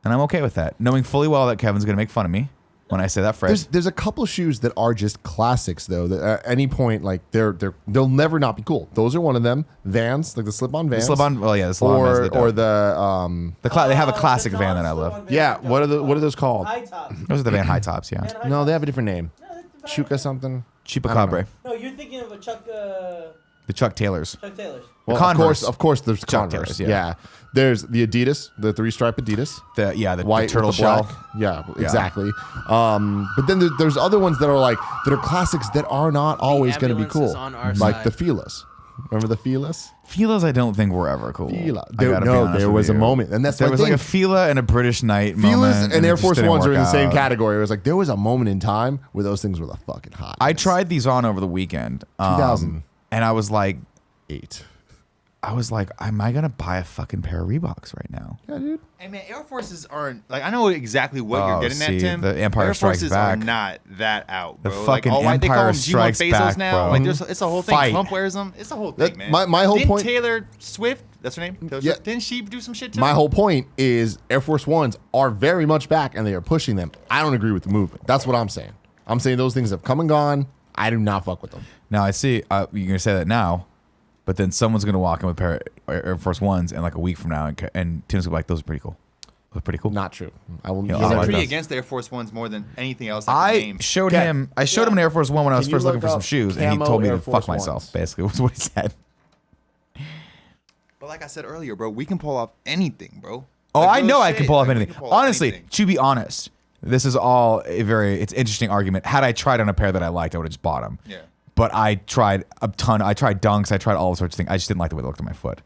and I'm okay with that, knowing fully well that Kevin's gonna make fun of me when I say that phrase. There's a couple of shoes that are just classics though. That at any point, like they'll never not be cool. Those are one of them. Vans, like the slip-on Vans. Slip-on, well, yeah, the slip-on Vans, they're or dope. the they have a The classic Don van that I slip-on love. Vans yeah. are What are dope. those called? High top. Those are the Van High Tops, yeah. Van High No, top. they have a different name. No, that's the Van Chuka something. Chupacabra, No, you're thinking of a Chuck the Chuck Taylors. Taylor's. Well, Converse. of course, there's Chuck Converse. Taylors, yeah. There's the Adidas, the 3-stripe Adidas. The White turtle with the shell. black. Yeah, exactly. But then there's other ones that are classics that are not always going to be ambulance is cool, on our like side. the Feelers. Remember the Feelers? Filas I don't think were ever cool. Fila. I gotta be honest There with was a you. moment, and that's There my was thing. like a Fila and a British Knight Feelers moment. and it Air just Force didn't Ones are work in the same out. category. It was like there was a moment in time where those things were the fucking hot. I tried these on over the weekend. 2008. And I was like, am I gonna buy a fucking pair of Reeboks right now? Yeah, dude. Hey man, Air Forces aren't like I know exactly what Oh, you're getting see, at, Tim. the Empire Air Strikes Forces Back. are not that out, The bro. fucking like, all white, they call Empire them G1 Strikes Bezos Back, now. bro. Like it's a whole thing. Fight. Trump wears them. It's a whole That- thing, man. my whole Didn't point- Taylor Swift, that's her name. Taylor Yeah. Swift, didn't she do some shit too? My whole point is Air Force Ones are very much back, and they are pushing them. I don't agree with the movement. That's what I'm saying. I'm saying those things have come and gone. I do not fuck with them. Now I see you're gonna say that now, but then someone's gonna walk in with a pair of Air Force Ones, and like a week from now, and Tim's gonna be like, "Those are pretty cool. Those are pretty cool." Not true. I will. Yeah, He's I like pretty those. against the Air Force Ones more than anything else. I I can name. showed Okay. him an Air Force One when I was Can you first looking look for some up shoes, and he camo told me Air to Force fuck myself. Ones? Basically, was what he said. But like I said earlier, bro, we can pull off anything, bro. Oh, Like, I real know I shit. can pull off Like, we anything. can pull off Honestly, anything. to be honest, this is all it's interesting argument. Had I tried on a pair that I liked, I would have just bought them. Yeah. But I tried a ton. I tried dunks. I tried all sorts of things. I just didn't like the way they looked on my foot.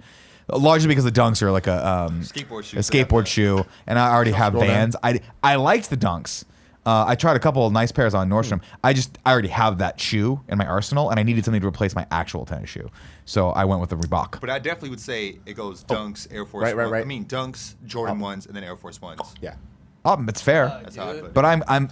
Largely because the dunks are like a Skateboard shoe. a skateboard shoe, and I already have Scroll down. Vans. I liked the dunks. I tried a couple of nice pairs on Nordstrom. I already have that shoe in my arsenal, and I needed something to replace my actual tennis shoe. So I went with the Reebok. But I definitely would say it goes Dunks, Air Force Right, right, Ones. right. I mean Dunks, Jordan ones, and then Air Force Ones. Yeah. It's fair, That's how I put it. but I'm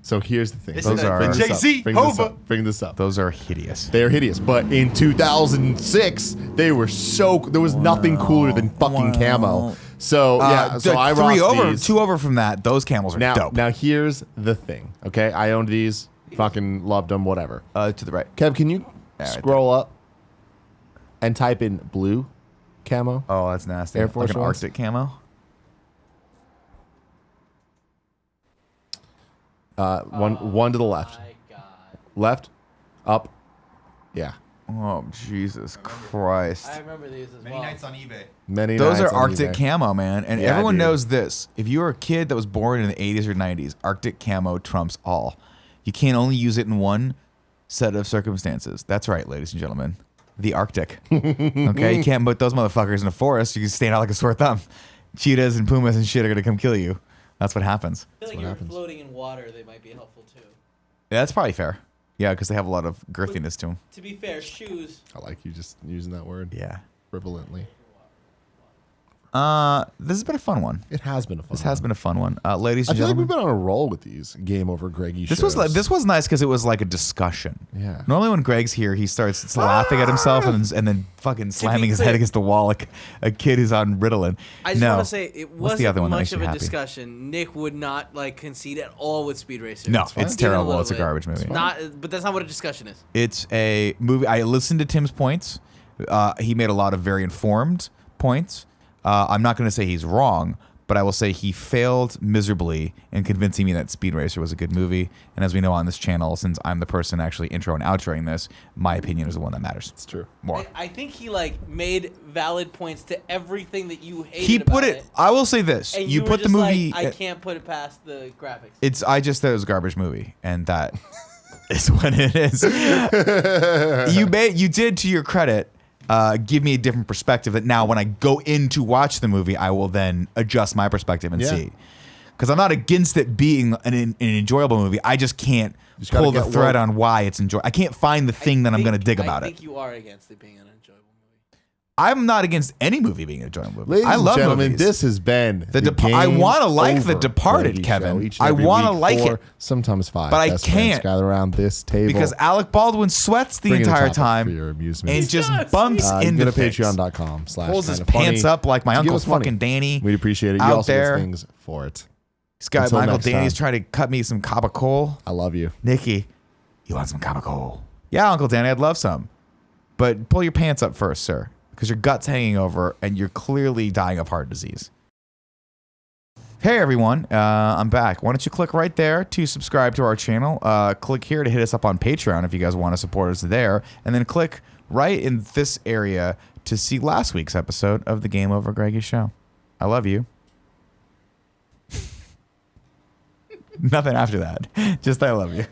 So here's the thing. This Those is are- the Bring this up. Jay-Z Bring this Hova. up. Bring this up. those are hideous. They are hideous. But in 2006, they were there was nothing cooler than fucking camo. So yeah, so I rocked these. two over from that. Those camels are dope. Now here's the thing. Okay, I owned these. Fucking loved them. Whatever. To the right. Kev, can you right scroll up and type in blue camo? Oh, that's nasty. Air Force like an Ones? Arctic camo. One to the left. My God. Left, up. Yeah. Oh, Jesus Christ. I remember these as Many well. nights on eBay. Many Those are nights on Arctic eBay. camo, man. And Yeah, everyone dude. knows this. If you were a kid that was born in the 80s or 90s, Arctic camo trumps all. You can't only use it in one set of circumstances. That's right, ladies and gentlemen. the Arctic. Okay, you can't put those motherfuckers in a forest. You can stand out like a sore thumb. Cheetahs and pumas and shit are gonna come kill you. That's what happens. I feel like if you're floating in water, they might be helpful too. Yeah, that's probably fair. Yeah, because they have a lot of girthiness to them. To be fair, shoes. I like you just using that word. Yeah. Frivolently. This has been a fun one. It has been a fun This has been a fun one, ladies I and feel like gentlemen. we've been on a roll with these Game Over Greggy This shows. was nice because it was like a discussion. Yeah. Normally when Greg's here, he starts laughing at himself and then fucking slamming his head clear- against the wall like a kid who's on Ritalin. I just no. want to say it What's the other wasn't one that much makes of you a happy? discussion. Nick would not like concede at all with Speed Racer. No, fine. it's Even a terrible. little It's a bit. garbage movie. But that's not what a discussion is. It's a movie. I listened to Tim's points. He made a lot of very informed points. I'm not going to say he's wrong, but I will say he failed miserably in convincing me that Speed Racer was a good movie. And as we know on this channel, since I'm the person actually intro and outroing this, my opinion is the one that matters. It's true. More. I think he like made valid points to everything that you hated He put about it. I will say this: And you were put the just movie. Like, I can't put it past the graphics. It's. I just thought it was a garbage movie, and that is what it is. You did, to your credit, give me a different perspective. That now, when I go in to watch the movie, I will then adjust my perspective and see. Because I'm not against it being an enjoyable movie. I just can't gotta pull the get thread woke. on why it's enjoyable. I can't find the thing that I'm going to dig about I it. think you are against it being an enjoyable movie. I'm not against any movie being an enjoyable movie. Ladies I love and gentlemen, movies. this has been I want to like The Over Departed, Greggy Kevin. Show, each and I every want to week, like 4, it. sometimes 5. But I best friends can't. gather around this table Because Alec Baldwin sweats the bringing entire topic for time your amusement. and just does. bumps you into go to things. patreon.com/ Pulls his kinda funny pants up like my to give uncle us money. fucking Danny. We'd appreciate it. You out also there. get things for it. This guy, Until Michael next Danny's time. trying to cut me some Cabo Coal. I love you. Nikki, you want some Cabo Coal? Yeah, Uncle Danny, I'd love some. But pull your pants up first, sir, because your gut's hanging over and you're clearly dying of heart disease. Hey, everyone. I'm back. Why don't you click right there to subscribe to our channel? Click here to hit us up on Patreon if you guys want to support us there. And then click right in this area to see last week's episode of the Game Over Greggy Show. I love you. Nothing after that. Just I love you.